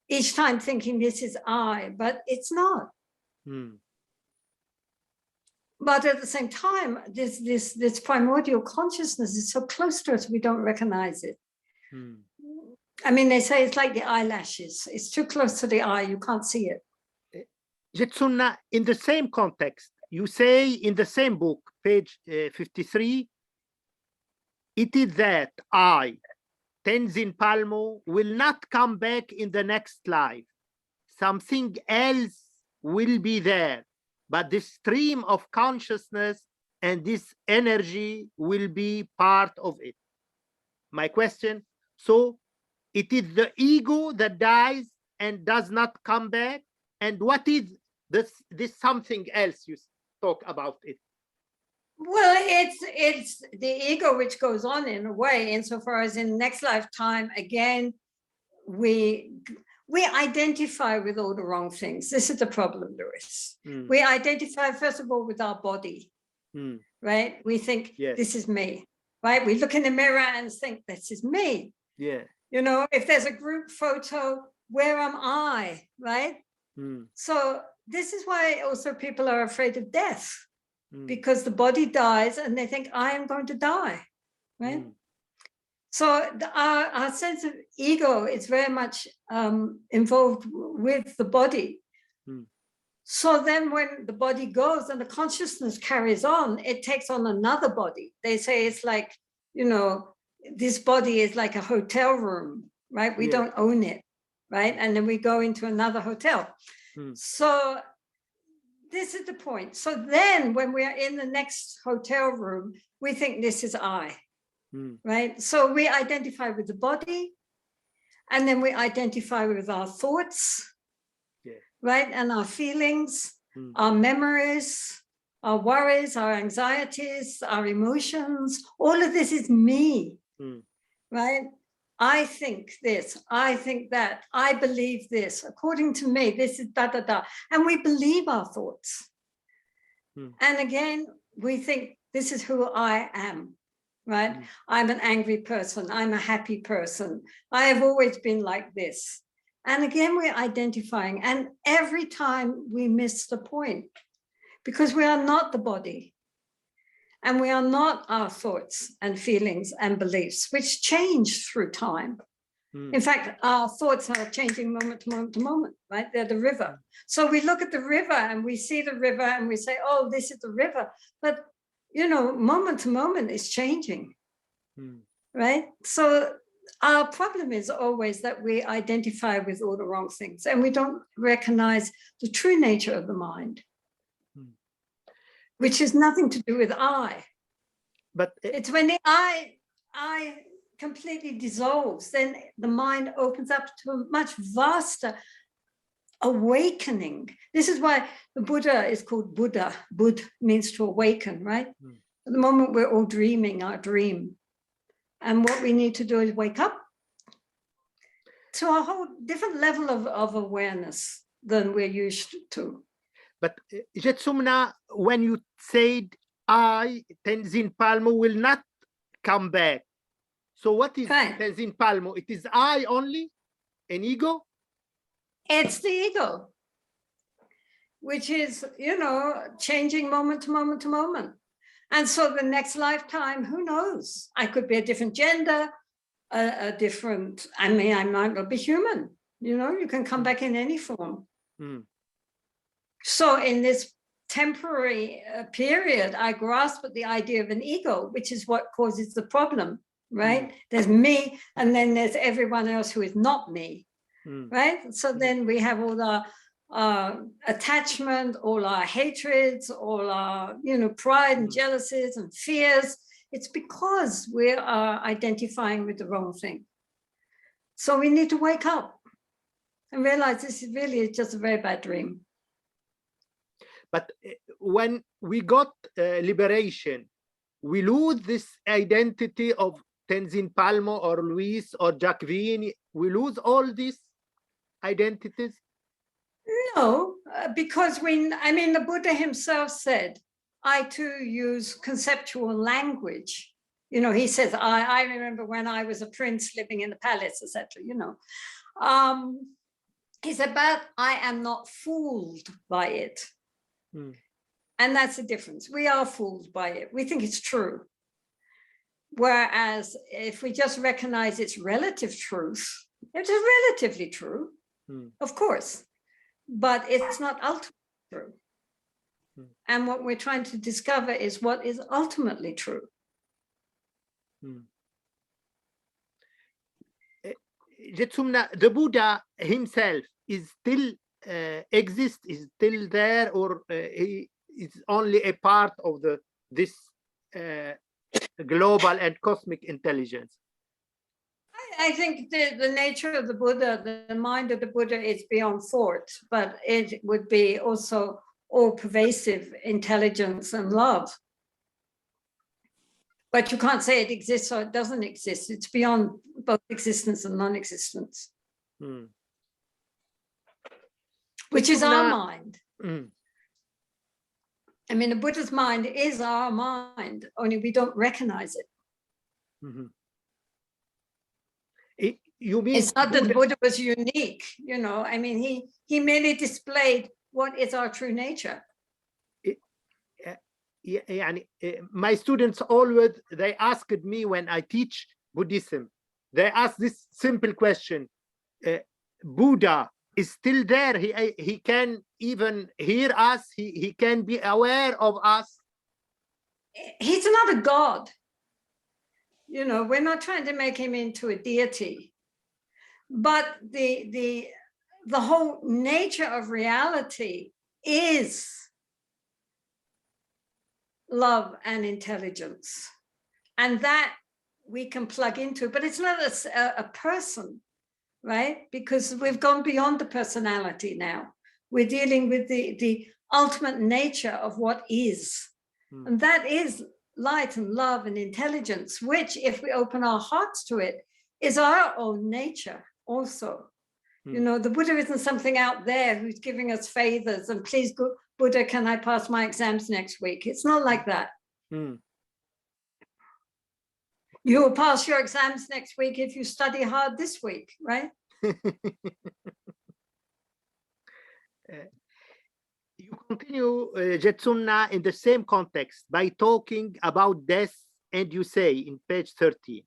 each time thinking this is I, but it's not. But at the same time, this primordial consciousness is so close to us, we don't recognize it. I mean, they say it's like the eyelashes. It's too close to the eye, you can't see it. Jetsunna, in the same context, you say in the same book, page 53, it is that I, Tenzin Palmo, will not come back in the next life. Something else will be there, but the stream of consciousness and this energy will be part of it. My question, so it is the ego that dies and does not come back? And what is this something else you talk about it? Well, it's the ego which goes on in a way, insofar as in next lifetime, again, we identify with all the wrong things. This is the problem, Lwiis. We identify, first of all, with our body, right? We think, this is me, right? We look in the mirror and think, this is me. Yeah. You know, if there's a group photo, where am I, right? So this is why also people are afraid of death, because the body dies and they think, I am going to die, right? So our sense of ego is very much involved with the body. So then when the body goes and the consciousness carries on, it takes on another body. They say it's like, you know, this body is like a hotel room, right? We don't own it, right? And then we go into another hotel. So this is the point. So then when we are in the next hotel room, we think this is I, right? So we identify with the body, and then we identify with our thoughts, right? And our feelings, our memories, our worries, our anxieties, our emotions. All of this is me, right? I think this, I think that, I believe this, according to me, this is da, da, da. And we believe our thoughts. And again, we think this is who I am, right? I'm an angry person. I'm a happy person. I have always been like this. And again, we're identifying. And every time we miss the point, because we are not the body. And we are not our thoughts and feelings and beliefs, which change through time. In fact, our thoughts are changing moment to moment to moment, right? They're the river. So we look at the river and we see the river and we say, oh, this is the river. But, you know, moment to moment is changing, right? So our problem is always that we identify with all the wrong things and we don't recognize the true nature of the mind, which has nothing to do with I. But it's when the I completely dissolves, then the mind opens up to a much vaster awakening. This is why the Buddha is called Buddha. Bud means to awaken, right? At the moment, we're all dreaming our dream. And what we need to do is wake up to a whole different level of awareness than we're used to. But Jetsumna, when you said I, Tenzin Palmo, will not come back. So what is Tenzin Palmo? It is I only, an ego? It's the ego, which is, you know, changing moment to moment to moment. And so the next lifetime, who knows? I could be a different gender, a different, I mean, I might not be human. You know, you can come back in any form. So in this temporary period, I grasp at the idea of an ego, which is what causes the problem, right? There's me, and then there's everyone else who is not me, right? So then we have all the attachment, all our hatreds, all our, you know, pride and jealousies and fears. It's because we are identifying with the wrong thing. So we need to wake up and realize this is really just a very bad dream. But when we got liberation, we lose this identity of Tenzin Palmo or Lwiis or Jacques. We lose all these identities? No, because I mean, the Buddha himself said, I too use conceptual language. You know, he says, I remember when I was a prince living in the palace, etc. You know, he said, but I am not fooled by it. And that's the difference. We are fooled by it. We think it's true. Whereas if we just recognize its relative truth, it is relatively true, of course, but it's not ultimately true. And what we're trying to discover is what is ultimately true. Jetsumna, the Buddha himself is still exists, is still there, or he is only a part of this global and cosmic intelligence? I think the nature of the Buddha, the mind of the Buddha is beyond thought, but it would be also all-pervasive intelligence and love. But you can't say it exists or it doesn't exist. It's beyond both existence and non-existence. Which is our mind. I mean, the Buddha's mind is our mind, only we don't recognize it. You mean It's not that the Buddha was unique, you know. I mean, he merely displayed what is our true nature. My students always, they asked me when I teach Buddhism, they ask this simple question: Buddha is still there? He can even hear us. He can be aware of us. He's not a god. You know, we're not trying to make him into a deity, but the whole nature of reality is love and intelligence, and that we can plug into, but it's not a person, right? Because we've gone beyond the personality now. We're dealing with the ultimate nature of what is, and that is light and love and intelligence, which, if we open our hearts to it, is our own nature also. You know, the Buddha isn't something out there who's giving us favors and please, Buddha, can I pass my exams next week? It's not like that. You will pass your exams next week if you study hard this week, right? You continue, Jetsumna, in the same context by talking about death, and you say in page 13,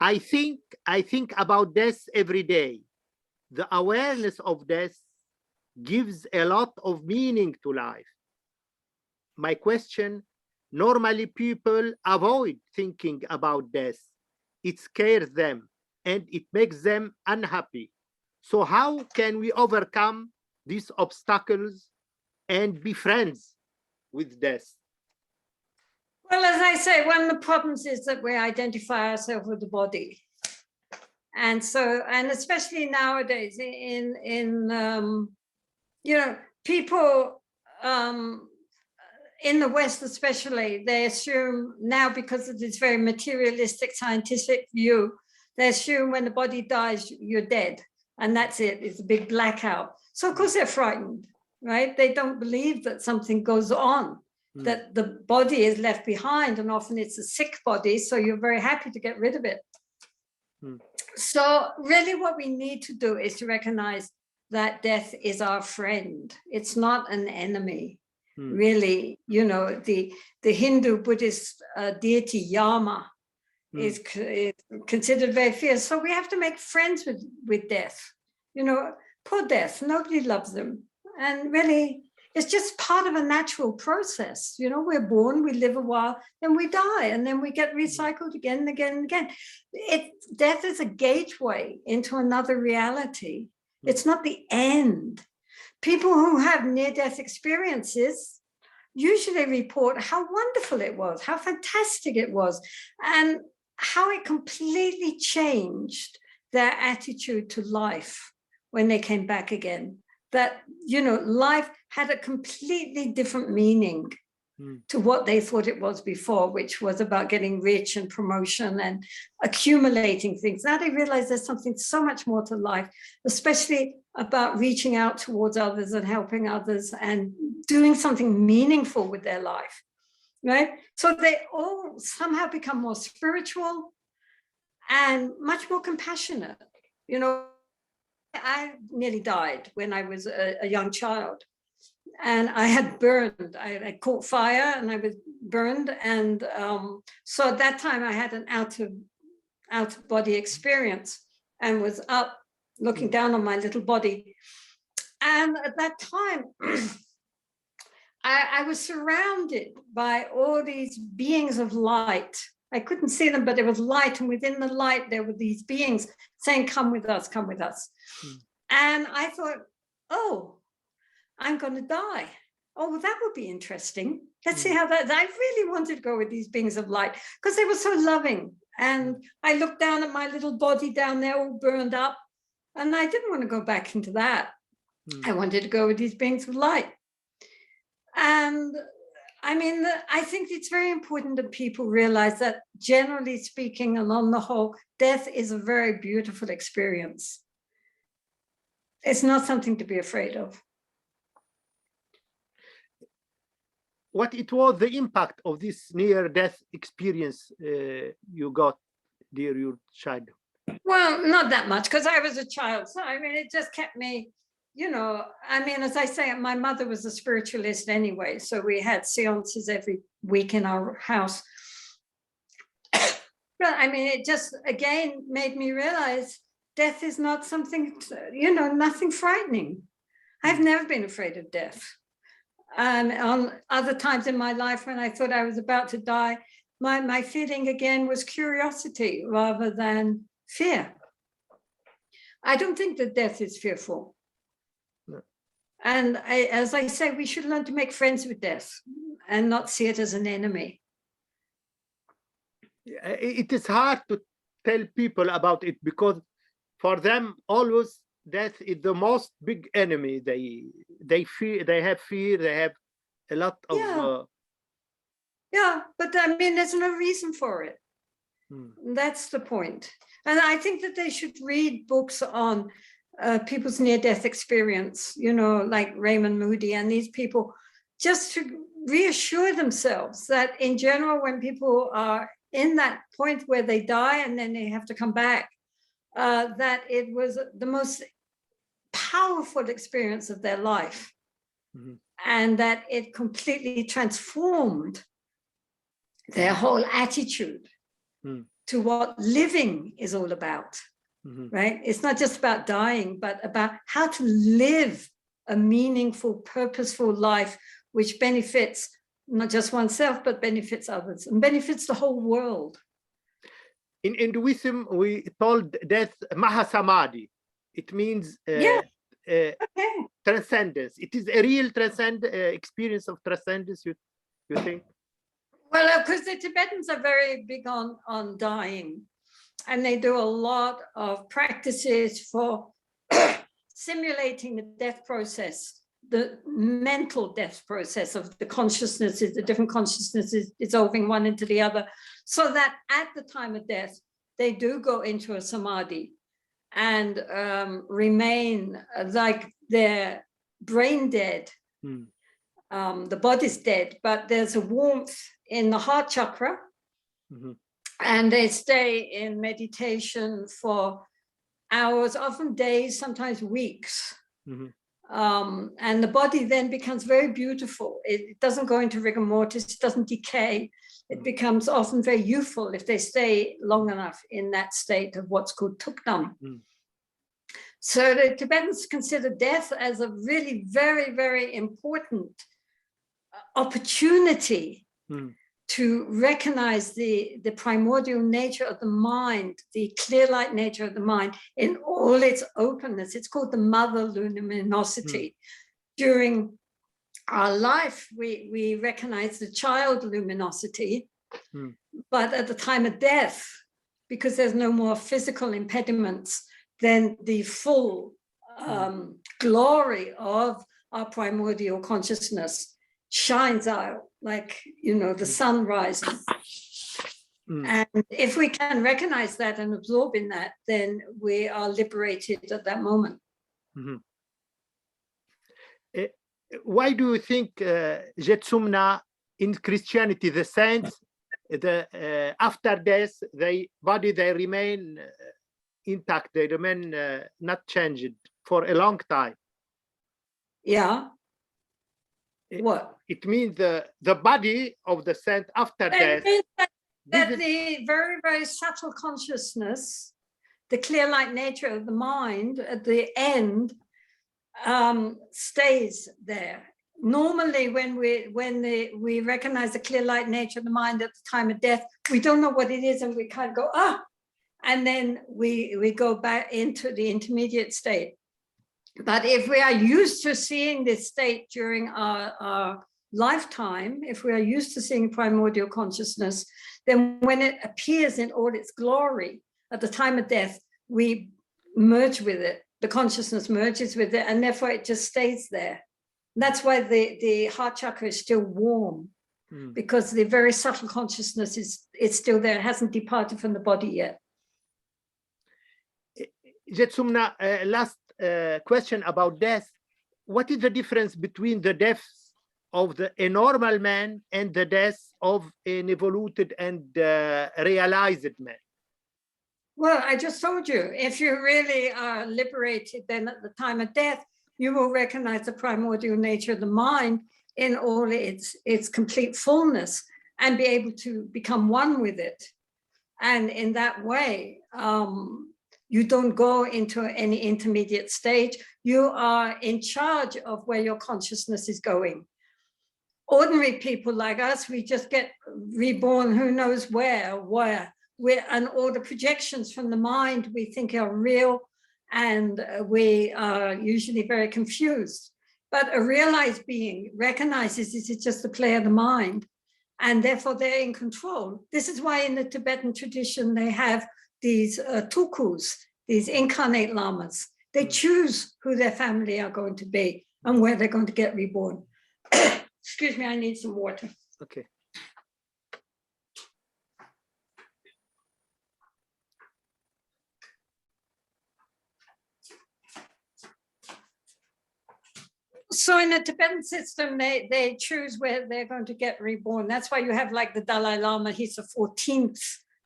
I think about death every day. The awareness of death gives a lot of meaning to life. My question: normally people avoid thinking about death. It scares them and it makes them unhappy. So how can we overcome these obstacles and be friends with death? Well, as I say, one of the problems is that we identify ourselves with the body. And so, and especially nowadays in you know, people in the West especially, they assume now, because of this very materialistic scientific view, they assume when the body dies, you're dead. And that's it, it's a big blackout. So of course they're frightened, right? They don't believe that something goes on, that the body is left behind, and often it's a sick body, so you're very happy to get rid of it. So really what we need to do is to recognize that death is our friend. It's not an enemy. Really, you know, the Hindu Buddhist deity Yama is considered very fierce. So we have to make friends with death. You know, poor death, nobody loves them. And really, it's just part of a natural process. You know, we're born, we live a while, then we die, and then we get recycled again and again and again. Death is a gateway into another reality. It's not the end. People who have near-death experiences usually report how wonderful it was, how fantastic it was, and how it completely changed their attitude to life when they came back again. That, you know, life had a completely different meaning to what they thought it was before, which was about getting rich and promotion and accumulating things. Now they realize there's something so much more to life, especially about reaching out towards others and helping others and doing something meaningful with their life, right? So they all somehow become more spiritual and much more compassionate. You know, I nearly died when I was a young child, and I had burned. I caught fire and I was burned, and so at that time I had an out of body experience and was up looking down on my little body. And at that time, I was surrounded by all these beings of light. I couldn't see them, but there was light, and within the light there were these beings saying, come with us, come with us. And I thought, oh, I'm going to die. Oh, well, that would be interesting. Let's see how that, I really wanted to go with these beings of light because they were so loving. And I looked down at my little body down there all burned up, and I didn't want to go back into that. I wanted to go with these beings of light. And I mean, I think it's very important that people realize that, generally speaking, and on the whole, death is a very beautiful experience. It's not something to be afraid of. What it was the impact of this near-death experience you got during your childhood? Well, not that much, because I was a child. So, I mean, it just kept me, you know, I mean, as I say, my mother was a spiritualist anyway. So we had seances every week in our house. But I mean, it just, again, made me realize death is not something, you know, nothing frightening. I've never been afraid of death. And on other times in my life when I thought I was about to die, my feeling again was curiosity rather than fear. I don't think that death is fearful. No. And as I say, we should learn to make friends with death and not see it as an enemy. It is hard to tell people about it because for them always death is the most big enemy. They fear, they have fear, they have a lot of Yeah, but I mean, there's no reason for it. That's the point. And I think that they should read books on people's near-death experience, you know, like Raymond Moody and these people, just to reassure themselves that in general, when people are in that point where they die and then they have to come back, that it was the most powerful experience of their life. And that it completely transformed their whole attitude to what living is all about, right? It's not just about dying, but about how to live a meaningful, purposeful life, which benefits not just oneself, but benefits others and benefits the whole world. In Hinduism, we told death Mahasamadhi. It means transcendence. It is a real experience of transcendence, you think? Well, because the Tibetans are very big on dying, and they do a lot of practices for simulating the death process, the mental death process of the consciousnesses, the different consciousnesses dissolving one into the other, so that at the time of death, they do go into a samadhi and remain like they're brain dead. The body's dead, but there's a warmth in the heart chakra, and they stay in meditation for hours, often days, sometimes weeks. And the body then becomes very beautiful. It doesn't go into rigor mortis, it doesn't decay. It becomes often very youthful if they stay long enough in that state of what's called tukdam. So the Tibetans consider death as a really very, very important opportunity to recognize the primordial nature of the mind, the clear light nature of the mind in all its openness. It's called the mother luminosity. During our life, we recognize the child luminosity, but at the time of death, because there's no more physical impediments, then the full glory of our primordial consciousness shines out like, you know, the sun rises. And if we can recognize that and absorb in that, then we are liberated at that moment. Why do you think Jetsumna in Christianity, the saints, after death, they remain intact, they remain not changed for a long time? Yeah. What? It means the body of the saint after death. It means that the very, very subtle consciousness, the clear light nature of the mind at the end stays there. Normally, when we recognize the clear light nature of the mind at the time of death, we don't know what it is, and we kind of go, and then we go back into the intermediate state. But if we are used to seeing this state during our lifetime, if we are used to seeing primordial consciousness, then when it appears in all its glory at the time of death, we merge with it. The consciousness merges with it, and therefore it just stays there. That's why the heart chakra is still warm, because the very subtle consciousness it's still there. It hasn't departed from the body yet. Jetsumna, last question about death. What is the difference between the death of a normal man and the death of an evolved and realized man? Well, I just told you, if you really are liberated, then at the time of death, you will recognize the primordial nature of the mind in all its complete fullness and be able to become one with it. And in that way, you don't go into any intermediate stage. You are in charge of where your consciousness is going. Ordinary people like us, we just get reborn who knows where. And all the projections from the mind we think are real, and we are usually very confused. But a realized being recognizes this is just a play of the mind, and therefore they're in control. This is why in the Tibetan tradition they have these tulkus, these incarnate lamas. They choose who their family are going to be and where they're going to get reborn. Excuse me, I need some water. Okay. So in the Tibetan system, they choose where they're going to get reborn. That's why you have like the Dalai Lama, he's the 14th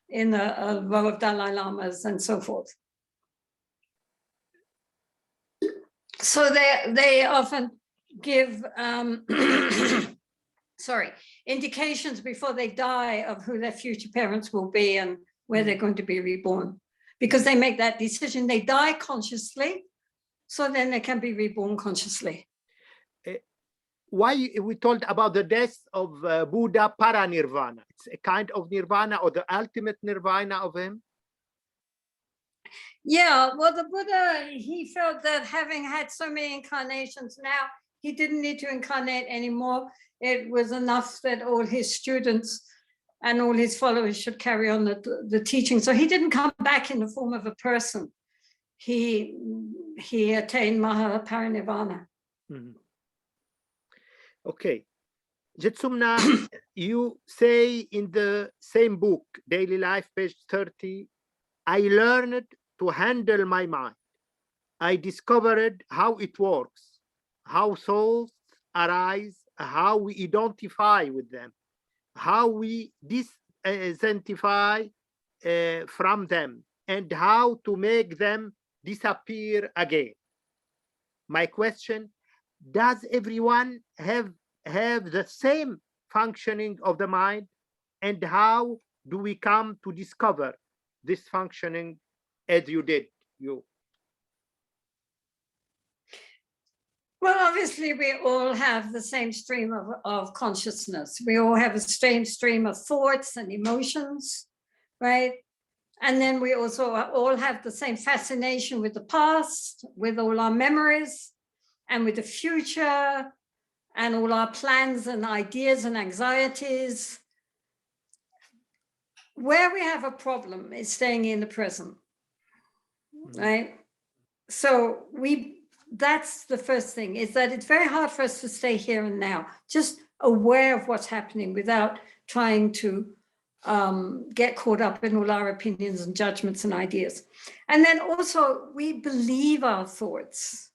in a row of Dalai Lamas and so forth. So they often give, indications before they die of who their future parents will be and where they're going to be reborn. Because they make that decision, they die consciously, so then they can be reborn consciously. Why we told about the death of Buddha paranirvana? It's a kind of nirvana or the ultimate nirvana of him? Yeah, well, the Buddha, he felt that having had so many incarnations now, he didn't need to incarnate anymore. It was enough that all his students and all his followers should carry on the teaching. So he didn't come back in the form of a person. He attained Mahaparinirvana. Mm-hmm. Okay. Jetsumna, you say in the same book, Daily Life, page 30, I learned to handle my mind. I discovered how it works, how souls arise, how we identify with them, how we disidentify from them, and how to make them disappear again. My question, does everyone have the same functioning of the mind, and how do we come to discover this functioning as you did? Well, obviously we all have the same stream of consciousness. We all have a same stream of thoughts and emotions, right? And then we also all have the same fascination with the past, with all our memories, and with the future, and all our plans and ideas and anxieties. Where we have a problem is staying in the present, right? So that's the first thing, is that it's very hard for us to stay here and now, just aware of what's happening without trying to get caught up in all our opinions and judgments and ideas. And then also we believe our thoughts.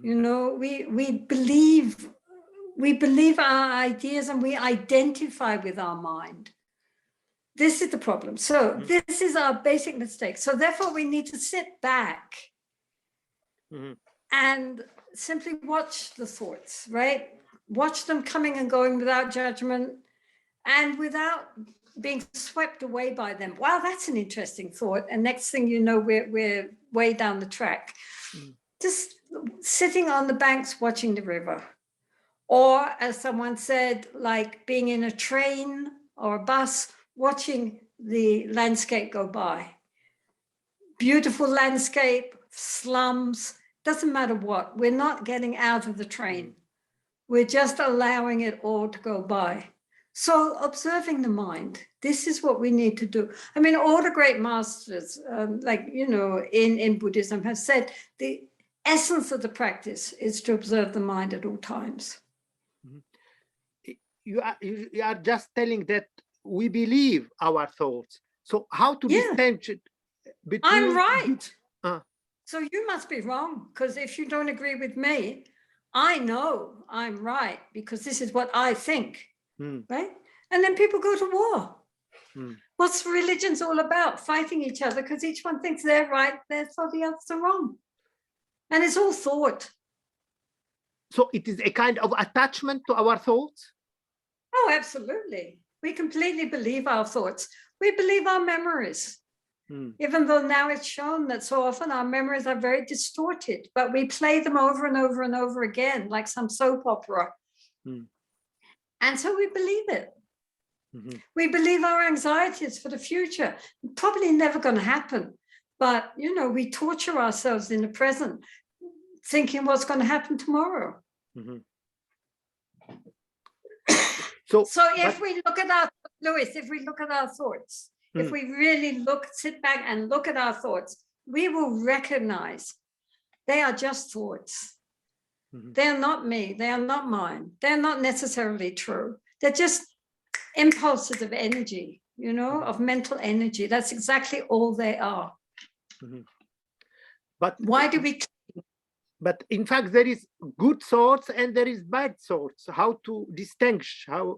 You know, we believe our ideas and we identify with our mind. This is the problem. So this is our basic mistake. So therefore we need to sit back and simply watch the thoughts, right? Watch them coming and going without judgment and without being swept away by them. Wow, that's an interesting thought. And next thing you know, we're way down the track. Just sitting on the banks watching the river. Or as someone said, like being in a train or a bus, watching the landscape go by. Beautiful landscape, slums, doesn't matter what. We're not getting out of the train. We're just allowing it all to go by. So observing the mind, this is what we need to do. I mean, all the great masters, like, you know, in Buddhism have said the essence of the practice is to observe the mind at all times. You are just telling that we believe our thoughts. So how to distinguish between... I'm right. So you must be wrong, because if you don't agree with me, I know I'm right, because this is what I think, right? And then people go to war. What's religion's all about? Fighting each other because each one thinks they're right, therefore the others are wrong. And it's all thought. So it is a kind of attachment to our thoughts? Oh, absolutely. We completely believe our thoughts. We believe our memories. Even though now it's shown that so often our memories are very distorted, but we play them over and over and over again, like some soap opera. And so we believe it. We believe our anxieties for the future, probably never going to happen. But, you know, we torture ourselves in the present, thinking what's going to happen tomorrow. So if we look at our, Lwiis, if we look at our thoughts, if we really sit back and look at our thoughts, we will recognize they are just thoughts. They're not me. They are not mine. They're not necessarily true. They're just impulses of energy, you know, of mental energy. That's exactly all they are. But why do we? But in fact, there is good thoughts and there is bad thoughts. How to distinguish? How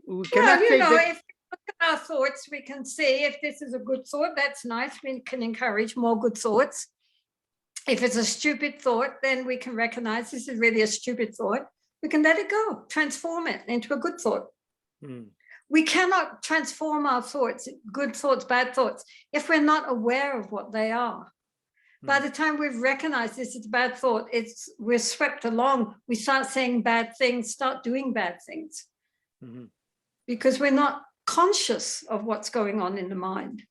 we cannot say that. If we look at our thoughts, we can see if this is a good thought. That's nice. We can encourage more good thoughts. If it's a stupid thought, then we can recognize this is really a stupid thought. We can let it go, transform it into a good thought. We cannot transform our thoughts, good thoughts, bad thoughts, if we're not aware of what they are. By the time we've recognized this is a bad thought, we're swept along. We start saying bad things, start doing bad things, because we're not conscious of what's going on in the mind.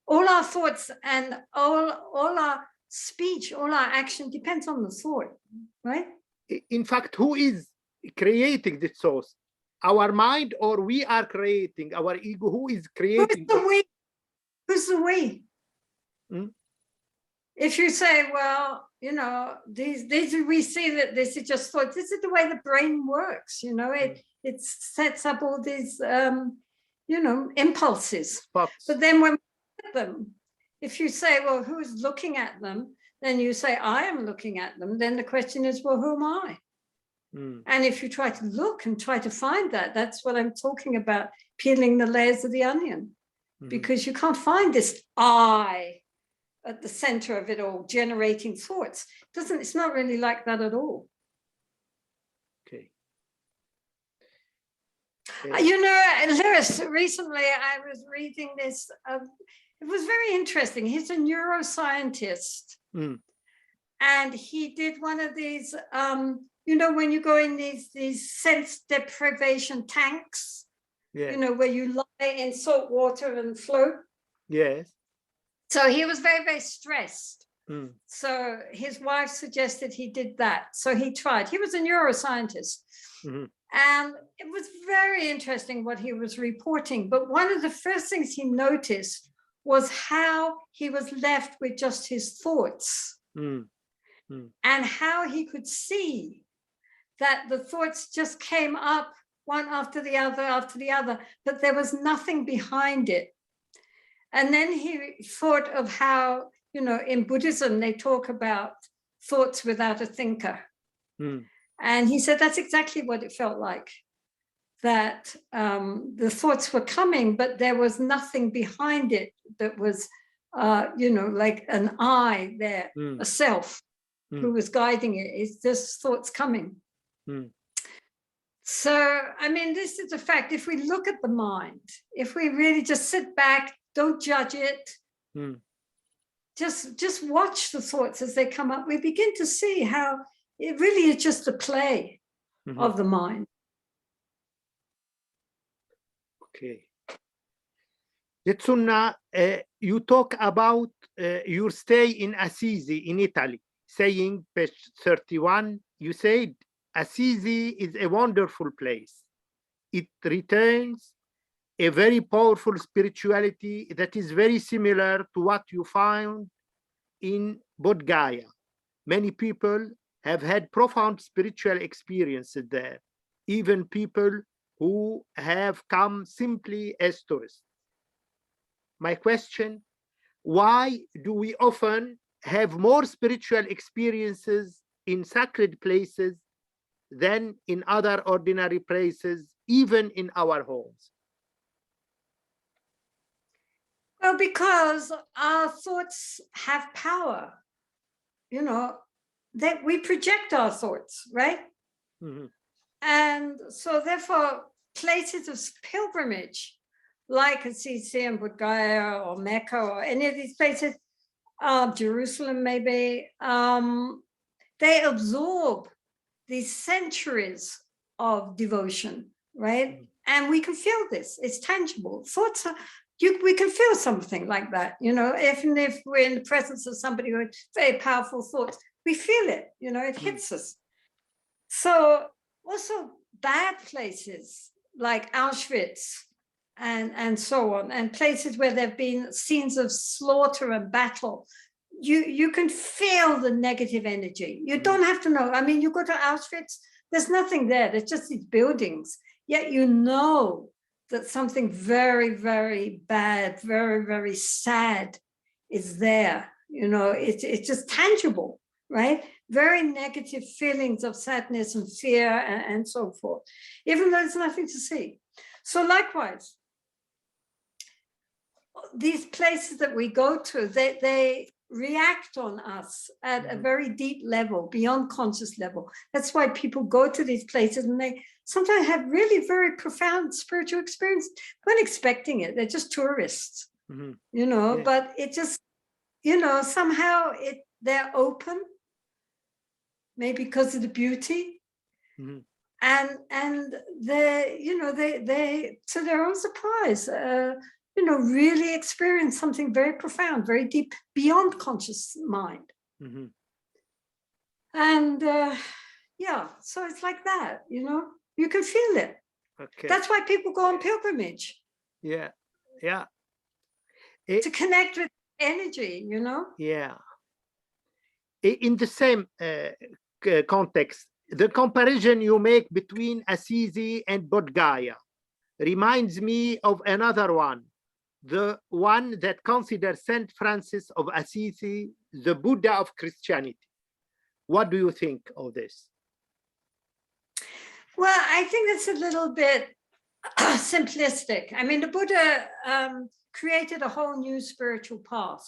All our thoughts and all our speech, all our action depends on the thought, right? In fact, who is creating the thoughts? Our mind, or we are creating our ego? Who is creating? Who's the we? Who's the we? If you say, well, you know, these we see that this is just thought. This is the way the brain works. You know, it sets up all these, you know, impulses. But then when we look at them, if you say, well, who's looking at them? Then you say, I am looking at them. Then the question is, well, who am I? And if you try to look and try to find that, that's what I'm talking about, peeling the layers of the onion, because you can't find this I at the center of it all, generating thoughts. It's not really like that at all. Okay. You know, Lwiis, recently I was reading this. It was very interesting. He's a neuroscientist. And he did one of these, you know, when you go in these sense deprivation tanks, you know, where you lie in salt water and float. Yes. So he was very, very stressed. So his wife suggested he did that. So he tried. He was a neuroscientist. And it was very interesting what he was reporting. But one of the first things he noticed was how he was left with just his thoughts. And how he could see that the thoughts just came up one after the other, but there was nothing behind it. And then he thought of how, you know, in Buddhism, they talk about thoughts without a thinker. And he said that's exactly what it felt like, that the thoughts were coming, but there was nothing behind it that was, you know, like an I there, a self. Who was guiding it. It's just thoughts coming. So, I mean, this is a fact. If we look at the mind, if we really just sit back, don't judge it, just watch the thoughts as they come up, we begin to see how it really is just a play of the mind. Okay. Jetsunna, you talk about your stay in Assisi in Italy, saying page 31, you said Assisi is a wonderful place. It retains a very powerful spirituality that is very similar to what you find in Bodh Gaya. Many people have had profound spiritual experiences there, even people who have come simply as tourists. My question, why do we often have more spiritual experiences in sacred places than in other ordinary places, even in our homes? Well, because our thoughts have power, you know, that we project our thoughts, right? Mhm. And so therefore, places of pilgrimage, like Assisi and Budgaya or Mecca or any of these places, Jerusalem maybe, they absorb these centuries of devotion, right? Mhm. And we can feel this, it's tangible. Thoughts are, we can feel something like that, you know, even if we're in the presence of somebody who has very powerful thoughts, we feel it, you know, it hits us. So also bad places like Auschwitz and so on, and places where there have been scenes of slaughter and battle, you can feel the negative energy. You don't have to know. I mean, you go to Auschwitz, there's nothing there. There's just these buildings. Yet you know that something very, very bad, very, very sad is there. You know, it's just tangible, right? Very negative feelings of sadness and fear and so forth, even though there's nothing to see. So likewise, these places that we go to, they react on us at a very deep level, beyond conscious level. That's why people go to these places and they sometimes have really very profound spiritual experience. We're not expecting it. They're just tourists, you know, Yeah. but it just, you know, somehow they're open, maybe because of the beauty. And they, you know, they to their own surprise, you know, really experience something very profound, very deep, beyond conscious mind. And yeah, so it's like that, you know, you can feel it. Okay. That's why people go on pilgrimage. Yeah. Yeah. To connect with energy, you know? Yeah. In the same context, the comparison you make between Assisi and Bodh reminds me of another one, the one that considers Saint Francis of Assisi the Buddha of Christianity. What do you think of this? Well, I think that's a little bit simplistic. I mean, the Buddha created a whole new spiritual path,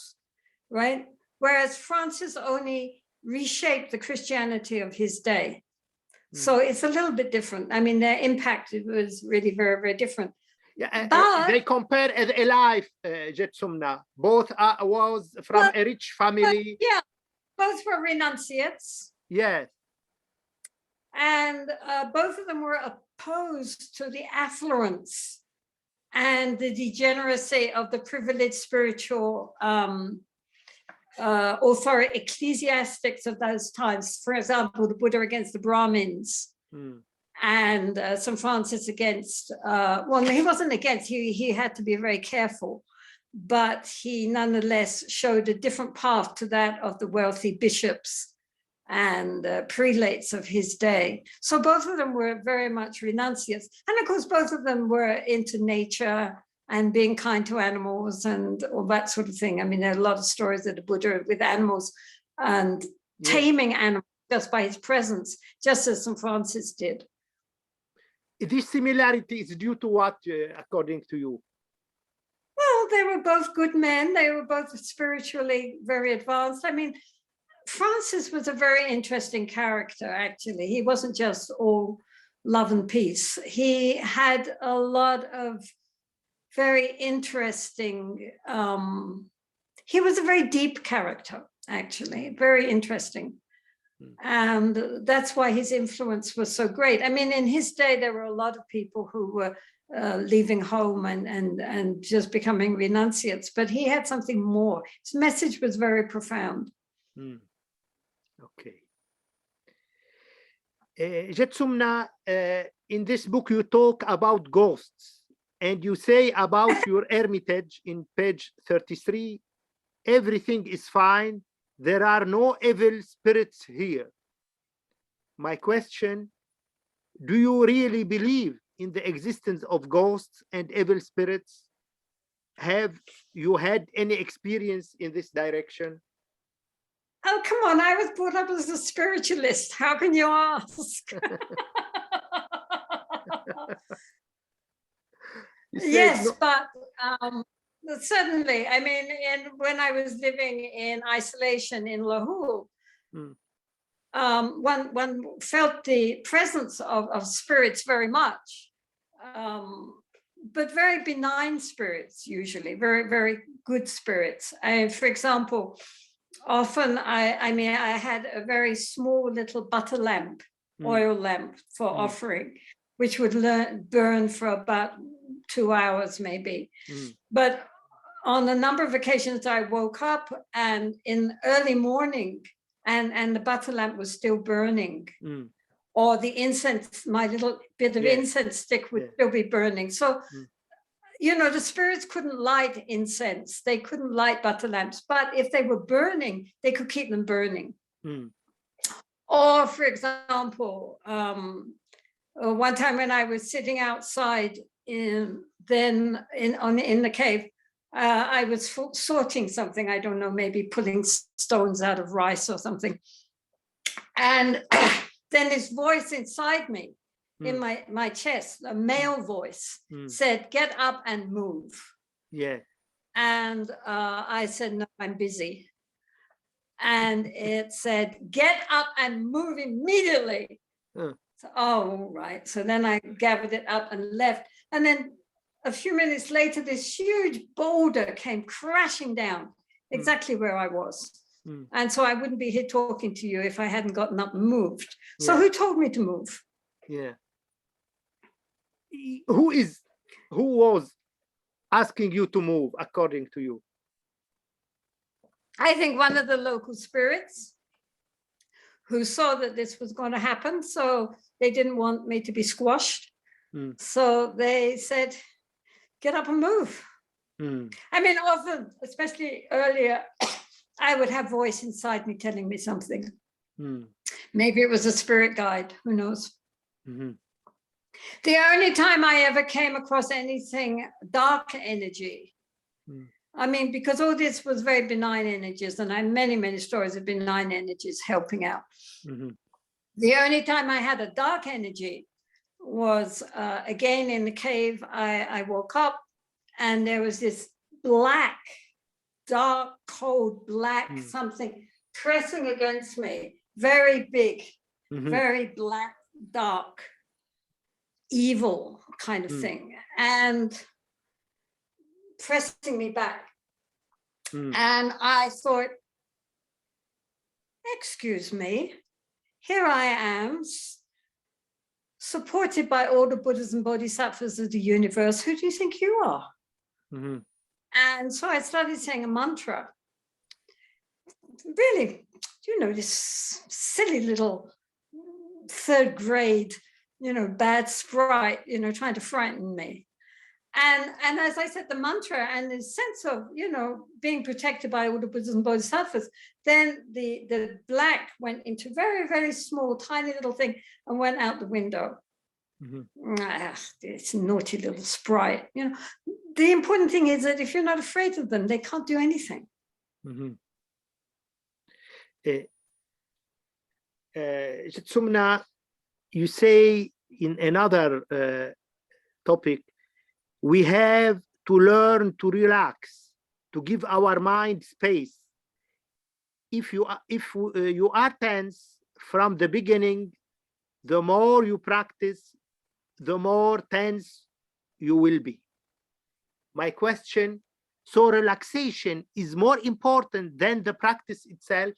right? Whereas Francis only reshaped the Christianity of his day. So it's a little bit different. I mean, their impact was really very, very different. Yeah, but they compare a life, Jetsumna. Both was from a rich family. Yeah, both were renunciates. Yes. And both of them were opposed to the affluence and the degeneracy of the privileged spiritual authority, ecclesiastics of those times. For example, the Buddha against the Brahmins. And St. Francis against, well, he wasn't against, he had to be very careful, but he nonetheless showed a different path to that of the wealthy bishops and prelates of his day. So both of them were very much renunciates. And of course, both of them were into nature and being kind to animals and all that sort of thing. I mean, there are a lot of stories of the Buddha with animals and taming animals just by his presence, just as St. Francis did. This similarity is due to what, according to you? Well, they were both good men. They were both spiritually very advanced. I mean, Francis was a very interesting character, actually. He wasn't just all love and peace. He had a lot of very interesting, he was a very deep character, actually, very interesting. And that's why his influence was so great. I mean, in his day, there were a lot of people who were leaving home and just becoming renunciates, but he had something more. His message was very profound. Okay. Jetsumna, in this book, you talk about ghosts, and you say about your hermitage in page 33, everything is fine. There are no evil spirits here. My question, do you really believe in the existence of ghosts and evil spirits? Have you had any experience in this direction? Oh, come on, I was brought up as a spiritualist. How can you ask? You said Yes, no. but certainly, I mean, when I was living in isolation in Lahore, Mm, one felt the presence of spirits very much, but very benign spirits, usually, very, very good spirits. For example, often I mean, I had a very small little butter lamp, oil lamp for offering, which would burn for about 2 hours maybe. But on a number of occasions, I woke up and in early morning, and the butter lamp was still burning, or the incense, my little bit of incense stick would still be burning. So, you know, the spirits couldn't light incense, they couldn't light butter lamps, but if they were burning, they could keep them burning. Or, for example, one time when I was sitting outside in the cave, I was sorting something, I don't know, maybe pulling stones out of rice or something. And then this voice inside me, in my chest, a male voice, said, "Get up and move." Yeah. And I said, "No, I'm busy." And it said, "Get up and move immediately." So, oh, right. So then I gathered it up and left. And then a few minutes later, this huge boulder came crashing down exactly where I was. And so I wouldn't be here talking to you if I hadn't gotten up and moved. So who told me to move? Yeah. Who was asking you to move, according to you? I think one of the local spirits who saw that this was going to happen. So they didn't want me to be squashed. So they said, "Get up and move." I mean, often, especially earlier, I would have voice inside me telling me something. Maybe it was a spirit guide, who knows? The only time I ever came across anything dark energy, I mean, because all this was very benign energies, and I have many, many stories of benign energies helping out. The only time I had a dark energy was, again, in the cave. I woke up and there was this black, dark, cold, black something pressing against me, very big, very black, dark, evil kind of thing, and pressing me back. And I thought, excuse me, here I am, supported by all the Buddhas and Bodhisattvas of the universe. Who do you think you are? And so I started saying a mantra. Really, you know, this silly little third grade, you know, bad sprite, you know, trying to frighten me. And as I said, the mantra and the sense of, you know, being protected by all the Buddhas and Bodhisattvas, then the black went into very, very small, tiny little thing and went out the window. This naughty little sprite, you know. The important thing is that if you're not afraid of them, they can't do anything. Sumna, you say in another topic, we have to learn to relax, to give our mind space. If you are tense from the beginning, the more you practice, the more tense you will be. My question, so relaxation is more important than the practice itself?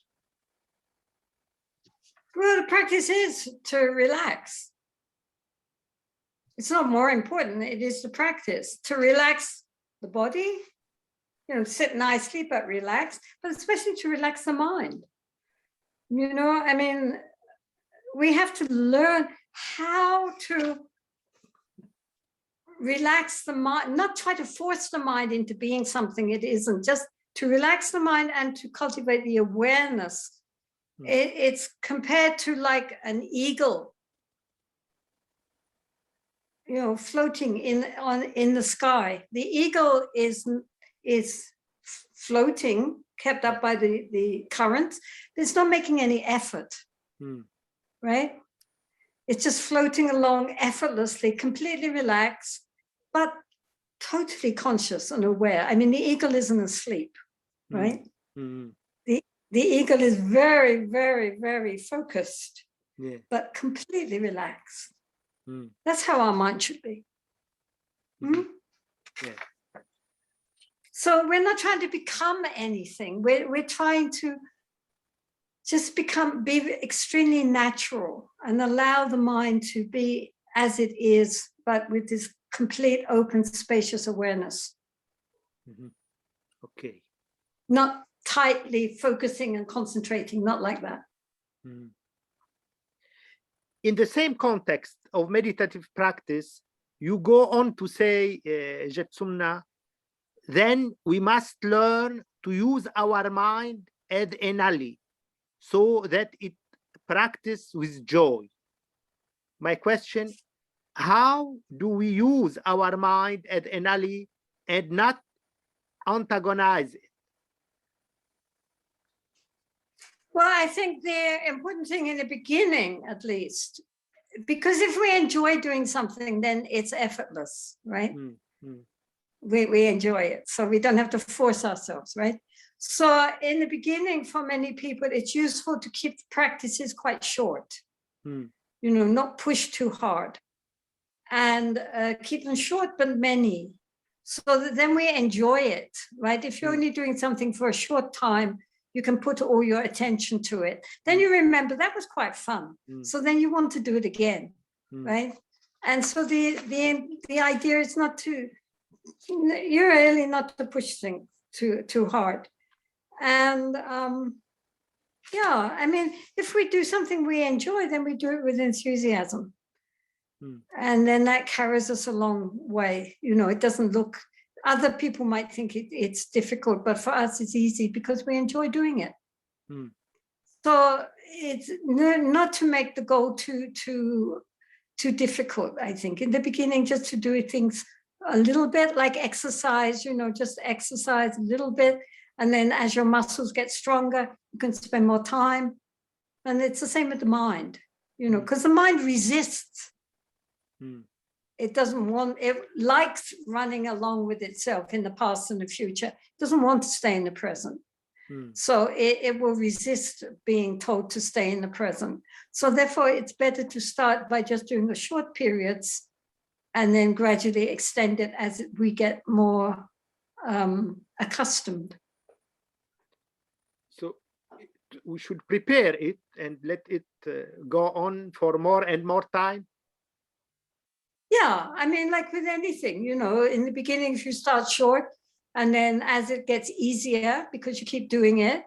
Well, the practice is to relax. It's not more important, it is the practice to relax the body, you know, sit nicely, but relax, but especially to relax the mind. You know, I mean, we have to learn how to relax the mind, not try to force the mind into being something it isn't, just to relax the mind and to cultivate the awareness. It's compared to like an eagle, you know, floating in the sky. The eagle is floating, kept up by the current. It's not making any effort, right? It's just floating along effortlessly, completely relaxed, but totally conscious and aware. I mean, the eagle isn't asleep, right? Mm. The eagle is very, very, very focused, Yeah. but completely relaxed. Mm. That's how our mind should be. Mhm. Yeah. So we're not trying to become anything. We're trying to just be extremely natural and allow the mind to be as it is, but with this complete, open, spacious awareness. Mhm. Okay. Not tightly focusing and concentrating, not like that. Mm. In the same context of meditative practice, you go on to say, Jetsumna, then we must learn to use our mind as an ally so that it practice with joy. My question, how do we use our mind as an ally and not antagonize it? Well, I think the important thing in the beginning, at least, because if we enjoy doing something, then it's effortless, right? We enjoy it, so we don't have to force ourselves, right? So in the beginning, for many people, it's useful to keep the practices quite short, not push too hard, and keep them short but many, so that then we enjoy it, right? If you're only doing something for a short time, you can put all your attention to it. Then you remember that was quite fun. So then you want to do it again, right? And so the idea is not to, you're really not to push things too hard. And yeah, I mean, if we do something we enjoy, then we do it with enthusiasm. And then that carries us a long way. It doesn't look, other people might think it's difficult, but for us it's easy because we enjoy doing it. So it's not to make the goal too difficult, I think. In the beginning, just to do things a little bit like exercise, just exercise a little bit. And then as your muscles get stronger, you can spend more time. And it's the same with the mind, because the mind resists. It doesn't want, it likes running along with itself in the past and the future. It doesn't want to stay in the present. So it will resist being told to stay in the present. So therefore, it's better to start by just doing the short periods and then gradually extend it as we get more accustomed. So we should prepare it and let it go on for more and more time. Yeah, I mean, like with anything, in the beginning, if you start short, and then as it gets easier because you keep doing it,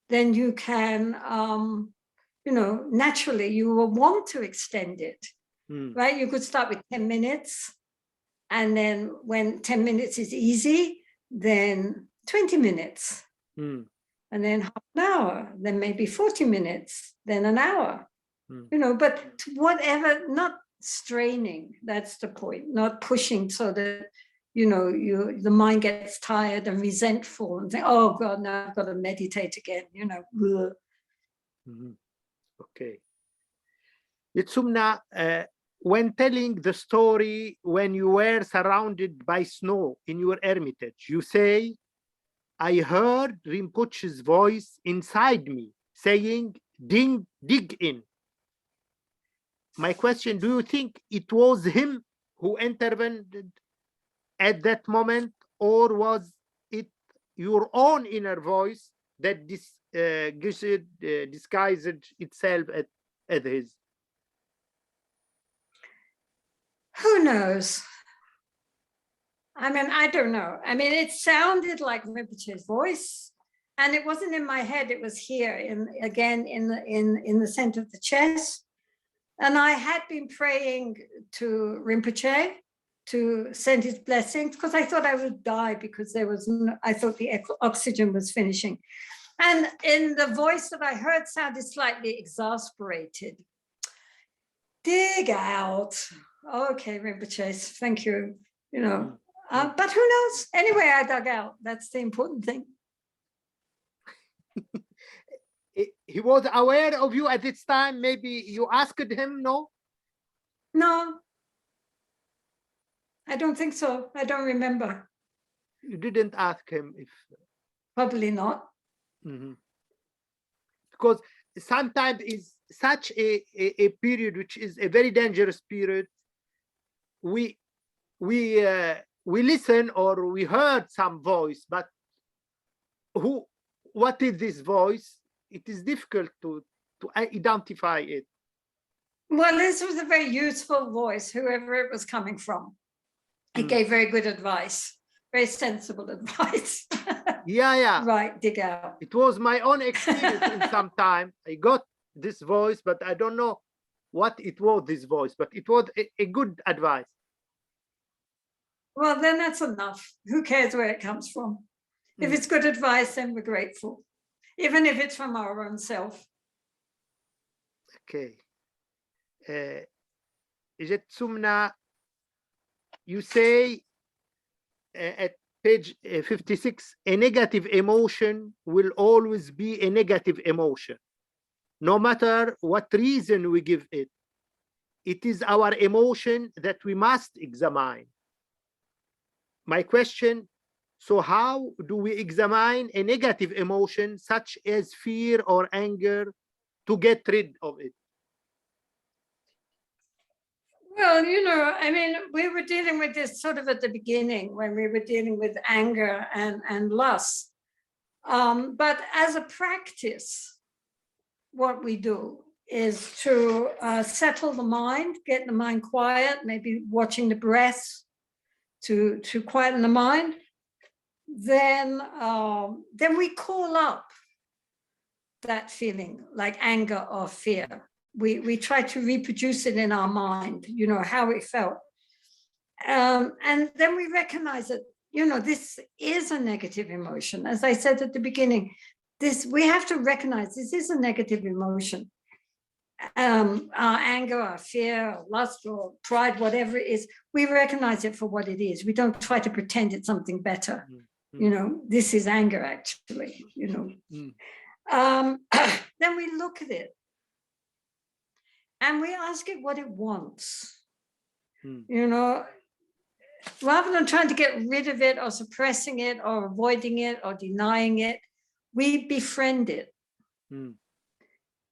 then you can, naturally you will want to extend it, right? You could start with 10 minutes. And then when 10 minutes is easy, then 20 minutes. And then half an hour, then maybe 40 minutes, then an hour, but whatever, not straining, that's the point, not pushing so that the mind gets tired and resentful and think, oh God, now I've got to meditate again, Okay. Jetsumna, when telling the story when you were surrounded by snow in your hermitage, you say, I heard Rinpoche's voice inside me saying, dig in. My question, do you think it was him who intervened at that moment, or was it your own inner voice that disguised itself as his? Who knows? I mean, I don't know. I mean, it sounded like Rinpoche's voice, and it wasn't in my head. It was here, in the center of the chest. And I had been praying to Rinpoche to send his blessings because I thought I would die because I thought the oxygen was finishing. And in the voice that I heard sounded slightly exasperated. Dig out. Okay, Rinpoche, thank you. But who knows? Anyway, I dug out. That's the important thing. He was aware of you at this time. Maybe you asked him, no? No, I don't think so. I don't remember. You didn't ask him if... Probably not. Because sometimes it's such a period which is a very dangerous period. We listen or we heard some voice, but what is this voice? It is difficult to identify it. Well, this was a very useful voice, whoever it was coming from. It gave very good advice, very sensible advice. Yeah. Right, dig out. It was my own experience in some time. I got this voice, but I don't know what it was, this voice, but it was a good advice. Well, then that's enough. Who cares where it comes from? If it's good advice, then we're grateful, even if it's from our own self. Okay. Jetsumna, you say at page 56, a negative emotion will always be a negative emotion, no matter what reason we give it. It is our emotion that we must examine. My question, so how do we examine a negative emotion such as fear or anger to get rid of it? Well, I mean, we were dealing with this sort of at the beginning when we were dealing with anger and lust. But as a practice, what we do is to settle the mind, get the mind quiet, maybe watching the breath to quieten the mind. Then we call up that feeling like anger or fear. We try to reproduce it in our mind, how it felt. And then we recognize that, this is a negative emotion. As I said at the beginning, we have to recognize this is a negative emotion. Our anger, our fear, our lust, or pride, whatever it is, we recognize it for what it is. We don't try to pretend it's something better. This is anger, actually, Then we look at it and we ask it what it wants. Rather than trying to get rid of it or suppressing it or avoiding it or denying it, we befriend it.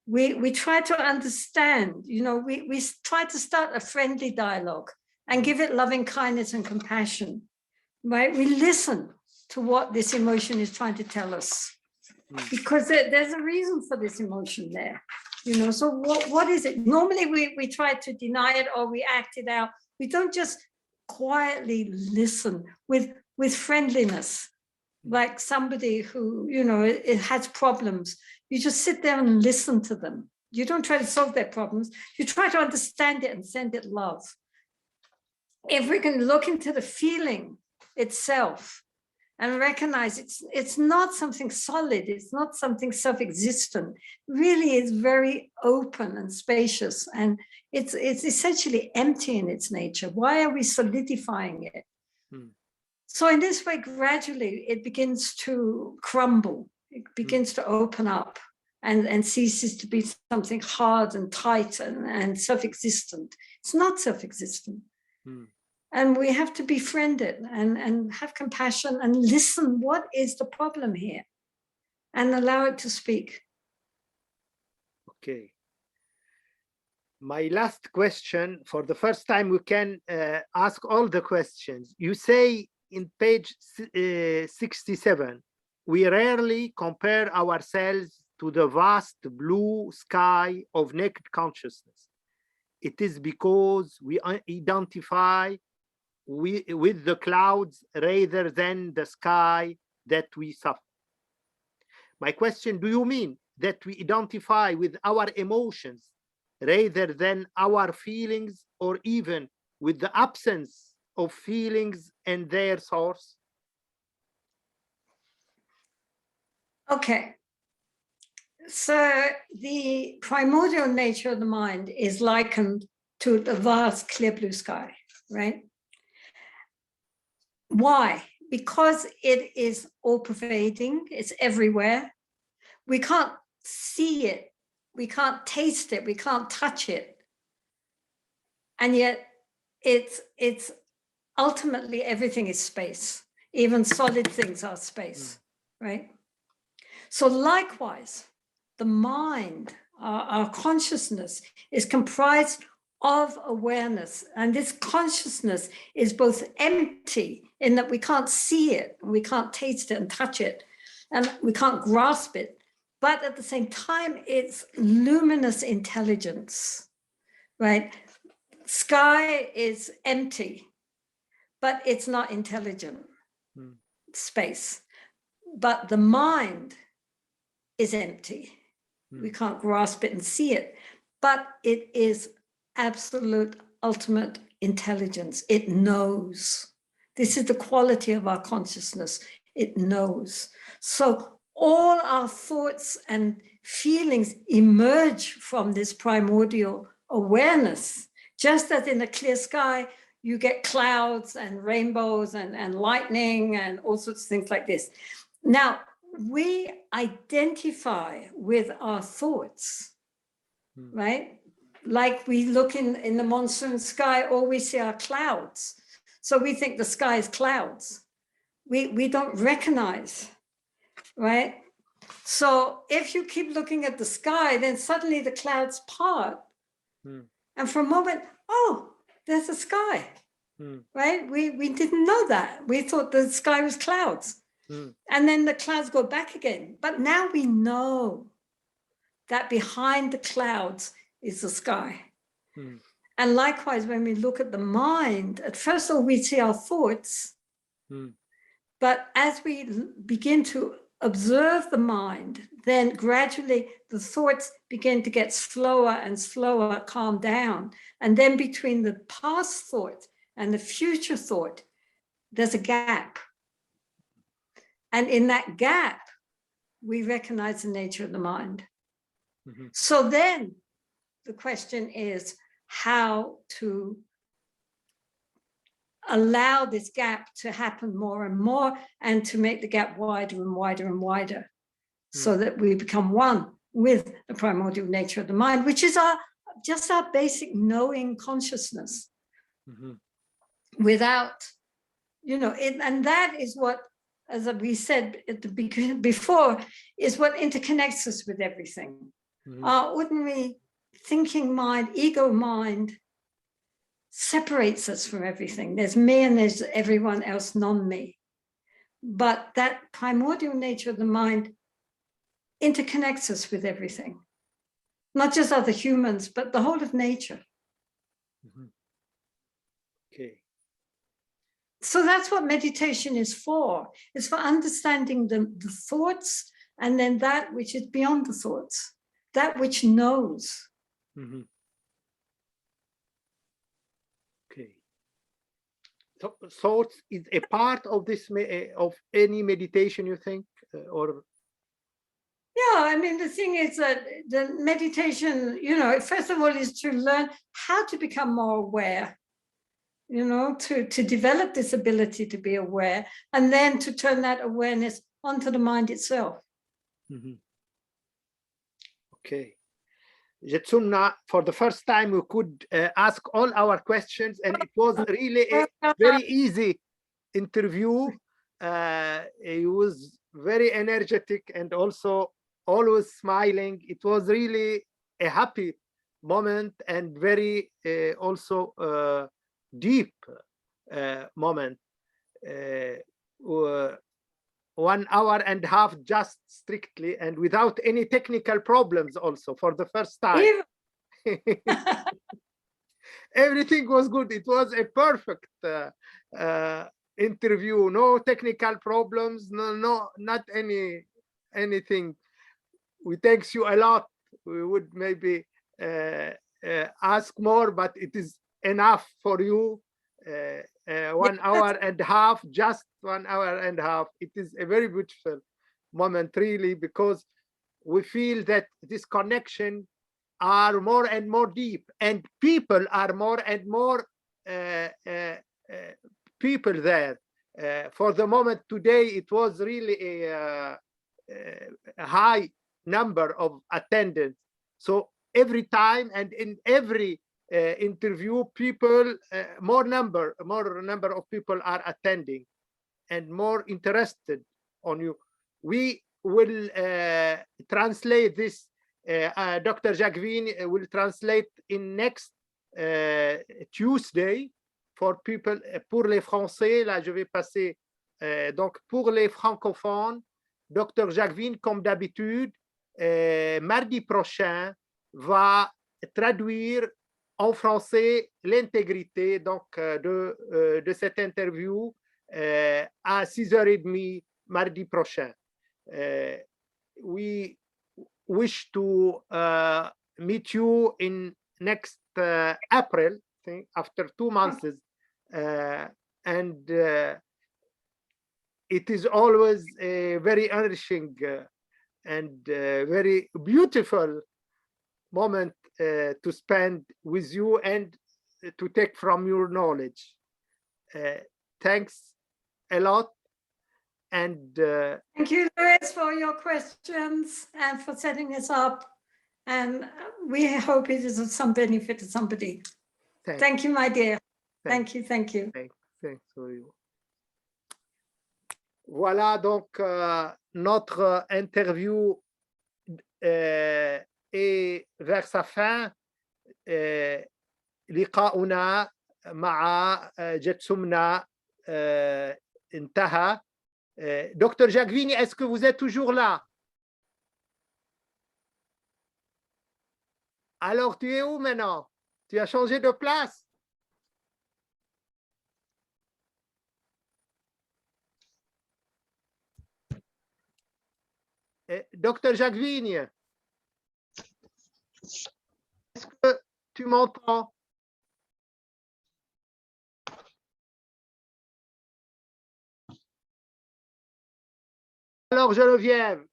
We try to understand, we try to start a friendly dialogue and give it loving kindness and compassion, right? We listen to what this emotion is trying to tell us, because there's a reason for this emotion there, so what is it? Normally we try to deny it or we act it out. We don't just quietly listen with friendliness, like somebody who, it has problems. You just sit there and listen to them. You don't try to solve their problems. You try to understand it and send it love. If we can look into the feeling itself and recognize it's not something solid, it's not something self-existent, really it's very open and spacious, and it's essentially empty in its nature. Why are we solidifying it? So in this way, gradually, it begins to crumble. It begins to open up and ceases to be something hard and tight and self-existent. It's not self-existent. And we have to befriend it and have compassion and listen, what is the problem here? And allow it to speak. Okay. My last question, for the first time, we can ask all the questions. You say in page 67, we rarely compare ourselves to the vast blue sky of naked consciousness. It is because we identify with the clouds rather than the sky that we suffer. My question, do you mean that we identify with our emotions rather than our feelings, or even with the absence of feelings and their source? Okay. So the primordial nature of the mind is likened to the vast clear blue sky, right? Why? Because it is all-pervading, it's everywhere. We can't see it, we can't taste it, we can't touch it. And yet it's ultimately everything is space. Even solid things are space, right? So likewise, the mind, our consciousness is comprised of awareness. And this consciousness is both empty in that we can't see it, we can't taste it and touch it, and we can't grasp it. But at the same time, it's luminous intelligence, right? Sky is empty, but it's not intelligent space. But the mind is empty. We can't grasp it and see it, but it is absolute ultimate intelligence. It knows. This is the quality of our consciousness. It knows. So all our thoughts and feelings emerge from this primordial awareness. Just as in a clear sky, you get clouds and rainbows and lightning and all sorts of things like this. Now, we identify with our thoughts, right? Like we look in the monsoon sky, all we see are clouds. So we think the sky is clouds. We don't recognize, right? So if you keep looking at the sky, then suddenly the clouds part. And for a moment, oh, there's a sky, right? We didn't know that. We thought the sky was clouds. And then the clouds go back again. But now we know that behind the clouds is the sky. And likewise, when we look at the mind, at first all we see our thoughts. But as we begin to observe the mind, then gradually the thoughts begin to get slower and slower, calm down. And then between the past thought and the future thought, there's a gap. And in that gap, we recognize the nature of the mind. So then the question is how to allow this gap to happen more and more and to make the gap wider and wider and wider so that we become one with the primordial nature of the mind, which is just our basic knowing consciousness without, and that is what, as we said at the beginning before, is what interconnects us with everything. Our ordinary thinking mind, ego mind, separates us from everything. There's me and there's everyone else, non-me. But that primordial nature of the mind interconnects us with everything. Not just other humans, but the whole of nature. Okay. So that's what meditation is for. It's for understanding the thoughts and then that which is beyond the thoughts, that which knows. Okay. So thoughts is a part of this of any meditation, you think, or? Yeah, I mean, the thing is that the meditation, first of all, is to learn how to become more aware. To develop this ability to be aware, and then to turn that awareness onto the mind itself. Okay. Jetsumna, for the first time, we could ask all our questions, and it was really a very easy interview. He was very energetic and also always smiling. It was really a happy moment and very also deep moment. 1 hour and a half just strictly and without any technical problems also for the first time. Everything was good. It was a perfect interview. No technical problems, no, not anything. We thanks you a lot. We would maybe ask more, but it is enough for you. 1 hour and a half, just 1 hour and a half. It is a very beautiful moment, really, because we feel that this connection are more and more deep, and people are more and more people there. For the moment today, it was really a high number of attendance. So every time and in every interview people, more number of people are attending and more interested on you. We will translate this. Dr. Jacqueline will translate in next Tuesday for people. Pour les Français, là, je vais passer. Donc, pour les francophones, Dr. Jacqueline, comme d'habitude, mardi prochain, va traduire en français l'intégrité donc de cette interview à 6h30 mardi prochain. We wish to meet you in next April, I think, after 2 months, and it is always a very enriching and very beautiful moment to spend with you and to take from your knowledge. Thanks a lot. And thank you, Lwiis, for your questions and for setting this up. And we hope it is of some benefit to somebody. Thank you, my dear. Thank you. Thanks for you. Voilà donc notre interview est vers sa fin. لقاؤنا مع جتسمنا انتهى. Docteur Jacqueline, est-ce que vous êtes toujours là? Alors, tu es où maintenant? Tu as changé de place? Docteur Jacqueline, est-ce que tu m'entends? Alors, Geneviève,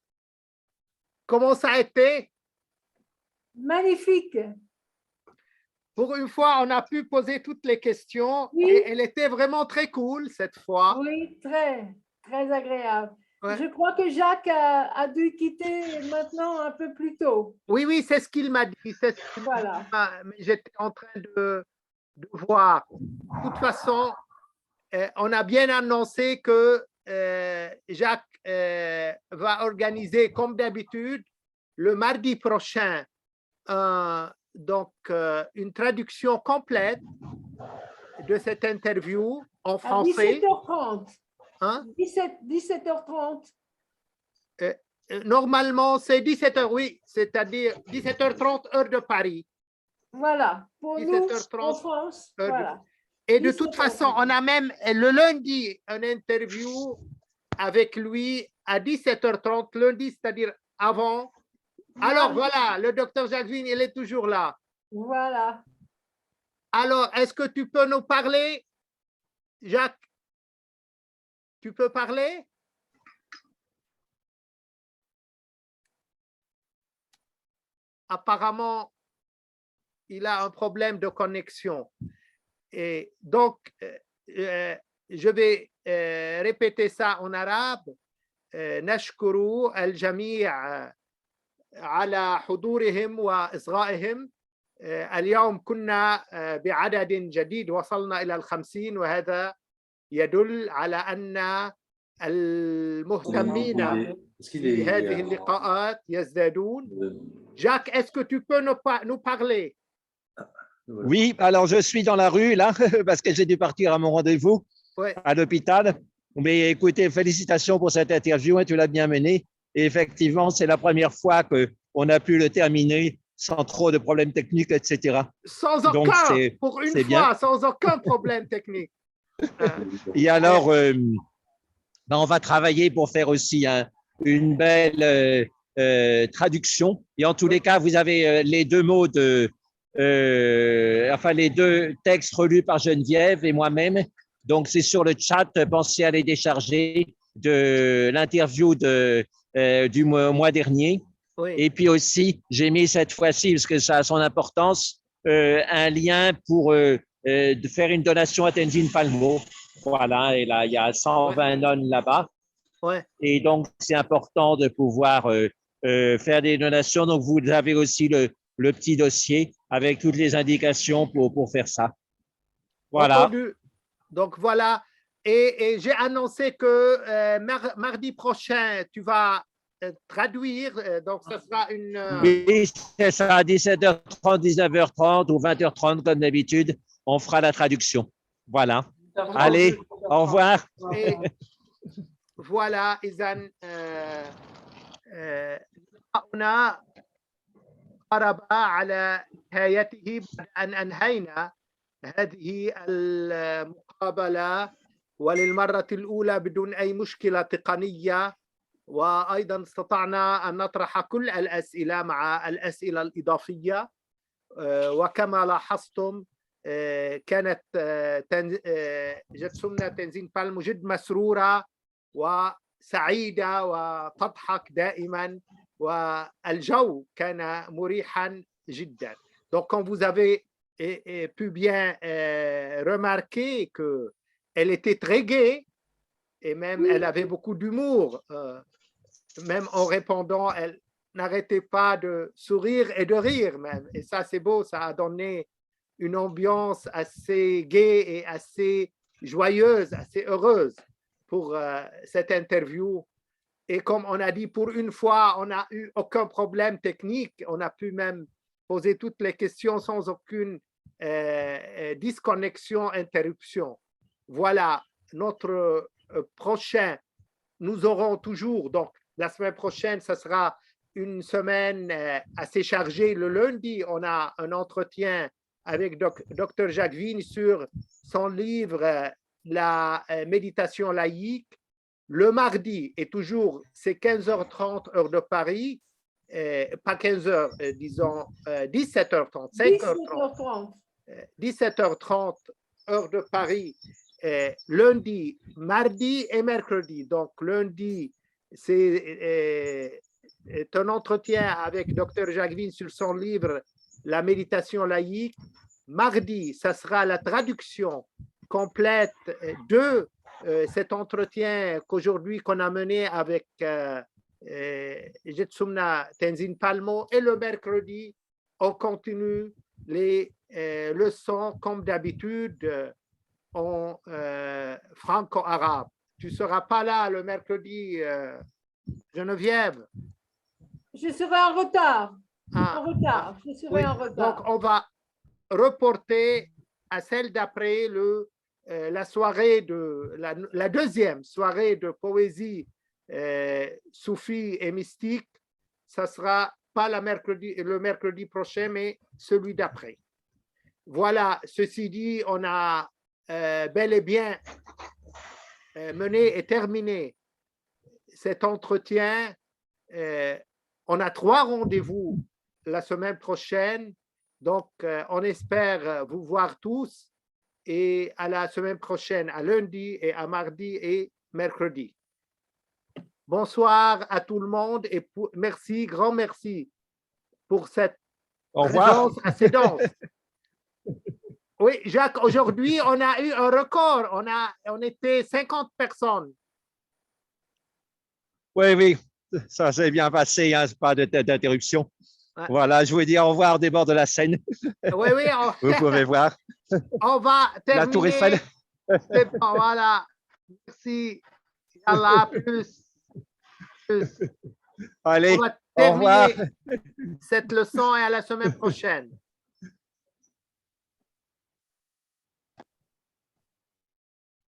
comment ça a été? Magnifique. Pour une fois, on a pu poser toutes les questions. Oui. Et elle était vraiment très cool cette fois. Oui, très agréable. Ouais. Je crois que Jacques a dû quitter maintenant un peu plus tôt. Oui, c'est ce qu'il m'a dit. Voilà. Mais j'étais en train de voir. De toute façon, on a bien annoncé que Jacques va organiser, comme d'habitude, le mardi prochain, donc une traduction complète de cette interview en français. À 17h30. Hein? 17h30. Normalement, c'est 17h, oui, c'est-à-dire 17h30 heure de Paris. Voilà, pour 17h30, nous, en France, voilà. Et de toute façon, on a même le lundi une interview avec lui à 17h30, lundi, c'est-à-dire avant. Alors voilà, le docteur Jacqueline, il est toujours là. Voilà. Alors, est-ce que tu peux nous parler, Jacques? Tu peux parler? Apparemment, il a un problème de connexion. Et donc, je vais répéter ça en arabe. نشكر الجميع على حضورهم وإصغائهم. اليوم كنا بعدد جديد، وصلنا إلى 50، وهذا يدل على أن المهتمين بهذه اللقاءات يزدادون. Jacques, est-ce que tu peux nous parler? Oui, alors je suis dans la rue là, parce que j'ai dû partir à mon rendez-vous à l'hôpital. Mais écoutez, félicitations pour cette interview, hein, tu l'as bien menée. Et effectivement, c'est la première fois qu'on a pu le terminer sans trop de problèmes techniques, etc. Sans aucun, donc, pour une fois, bien. Sans aucun problème technique. Et alors, on va travailler pour faire aussi une belle traduction. Et en tous les cas, vous avez les deux mots enfin les deux textes relus par Geneviève et moi-même. Donc, c'est sur le chat, pensez à les décharger de l'interview du mois dernier. Oui. Et puis aussi, j'ai mis cette fois-ci, parce que ça a son importance, un lien pour de faire une donation à Tenzin Palmo. Voilà, et là, il y a 120 nonnes là-bas. Ouais. Et donc, c'est important de pouvoir faire des donations. Donc, vous avez aussi le petit dossier avec toutes les indications pour faire ça. Voilà. Entendu. Donc voilà. Et j'ai annoncé que mardi prochain, tu vas traduire. Donc, ça sera une. Oui, c'est ça, à 17h30, 19h30 ou 20h30, comme d'habitude. On fera la traduction. Voilà. Allez, au revoir. Et voilà, إذن هنا قرب على نهايته بعد أن أنهينا هذه المقابلة وللمرة الأولى بدون أي مشكلة تقنية، وأيضا استطعنا أن نطرح كل الأسئلة مع الأسئلة الإضافية. وكما لاحظتم كانت جتسونا تنزين بالمو جد مسرورة وسعيدة وتضحك دائما، والجو كان مريحا جدا. Donc, comme vous avez pu bien remarquer qu'elle était très gaie et même elle avait beaucoup d'humour. Même en répondant, elle n'arrêtait pas de sourire et de rire même. Et ça, c'est beau, ça a donné une ambiance assez gaie et assez joyeuse, assez heureuse pour cette interview. Et comme on a dit, pour une fois, on n'a eu aucun problème technique. On a pu même poser toutes les questions sans aucune disconnexion, interruption. Voilà, notre prochain, nous aurons toujours, donc la semaine prochaine, ce sera une semaine assez chargée. Le lundi, on a un entretien avec Dr. Jacques Vigne sur son livre La méditation laïque. Le mardi, et toujours, c'est 15h30 heure de Paris, pas 15h, disons 17h30, 5h30, 17h30 heure de Paris, lundi, mardi et mercredi. Donc, lundi, c'est un entretien avec Dr. Jacques Vigne sur son livre La méditation laïque. Mardi, ça sera la traduction complète de cet entretien qu'aujourd'hui qu'on a mené avec Jetsumna Tenzin Palmo. Et le mercredi, on continue les leçons comme d'habitude en franco-arabe. Tu ne seras pas là le mercredi, Geneviève? Je serai en retard. Ah, En retard. Je serai oui. en retard. Donc, on va reporter à celle d'après la soirée la deuxième soirée de poésie soufie et mystique. Ça sera pas le mercredi prochain, mais celui d'après. Voilà, ceci dit, on a bel et bien mené et terminé cet entretien. On a 3 rendez-vous la semaine prochaine, donc on espère vous voir tous et à la semaine prochaine, à lundi et à mardi et mercredi. Bonsoir à tout le monde et merci, grand merci pour cette présence assez dense. Oui, Jacques, aujourd'hui, on a eu un record. On était 50 personnes. Oui, oui, ça s'est bien passé, hein, pas d'interruption. Ouais. Voilà, je vous dis au revoir des bords de la Seine. Oui, oui. Vous pouvez voir. On va terminer. La Tour Eiffel. C'est bon, voilà. Merci. Yallah, plus. Allez, on va au revoir. terminer cette leçon et à la semaine prochaine.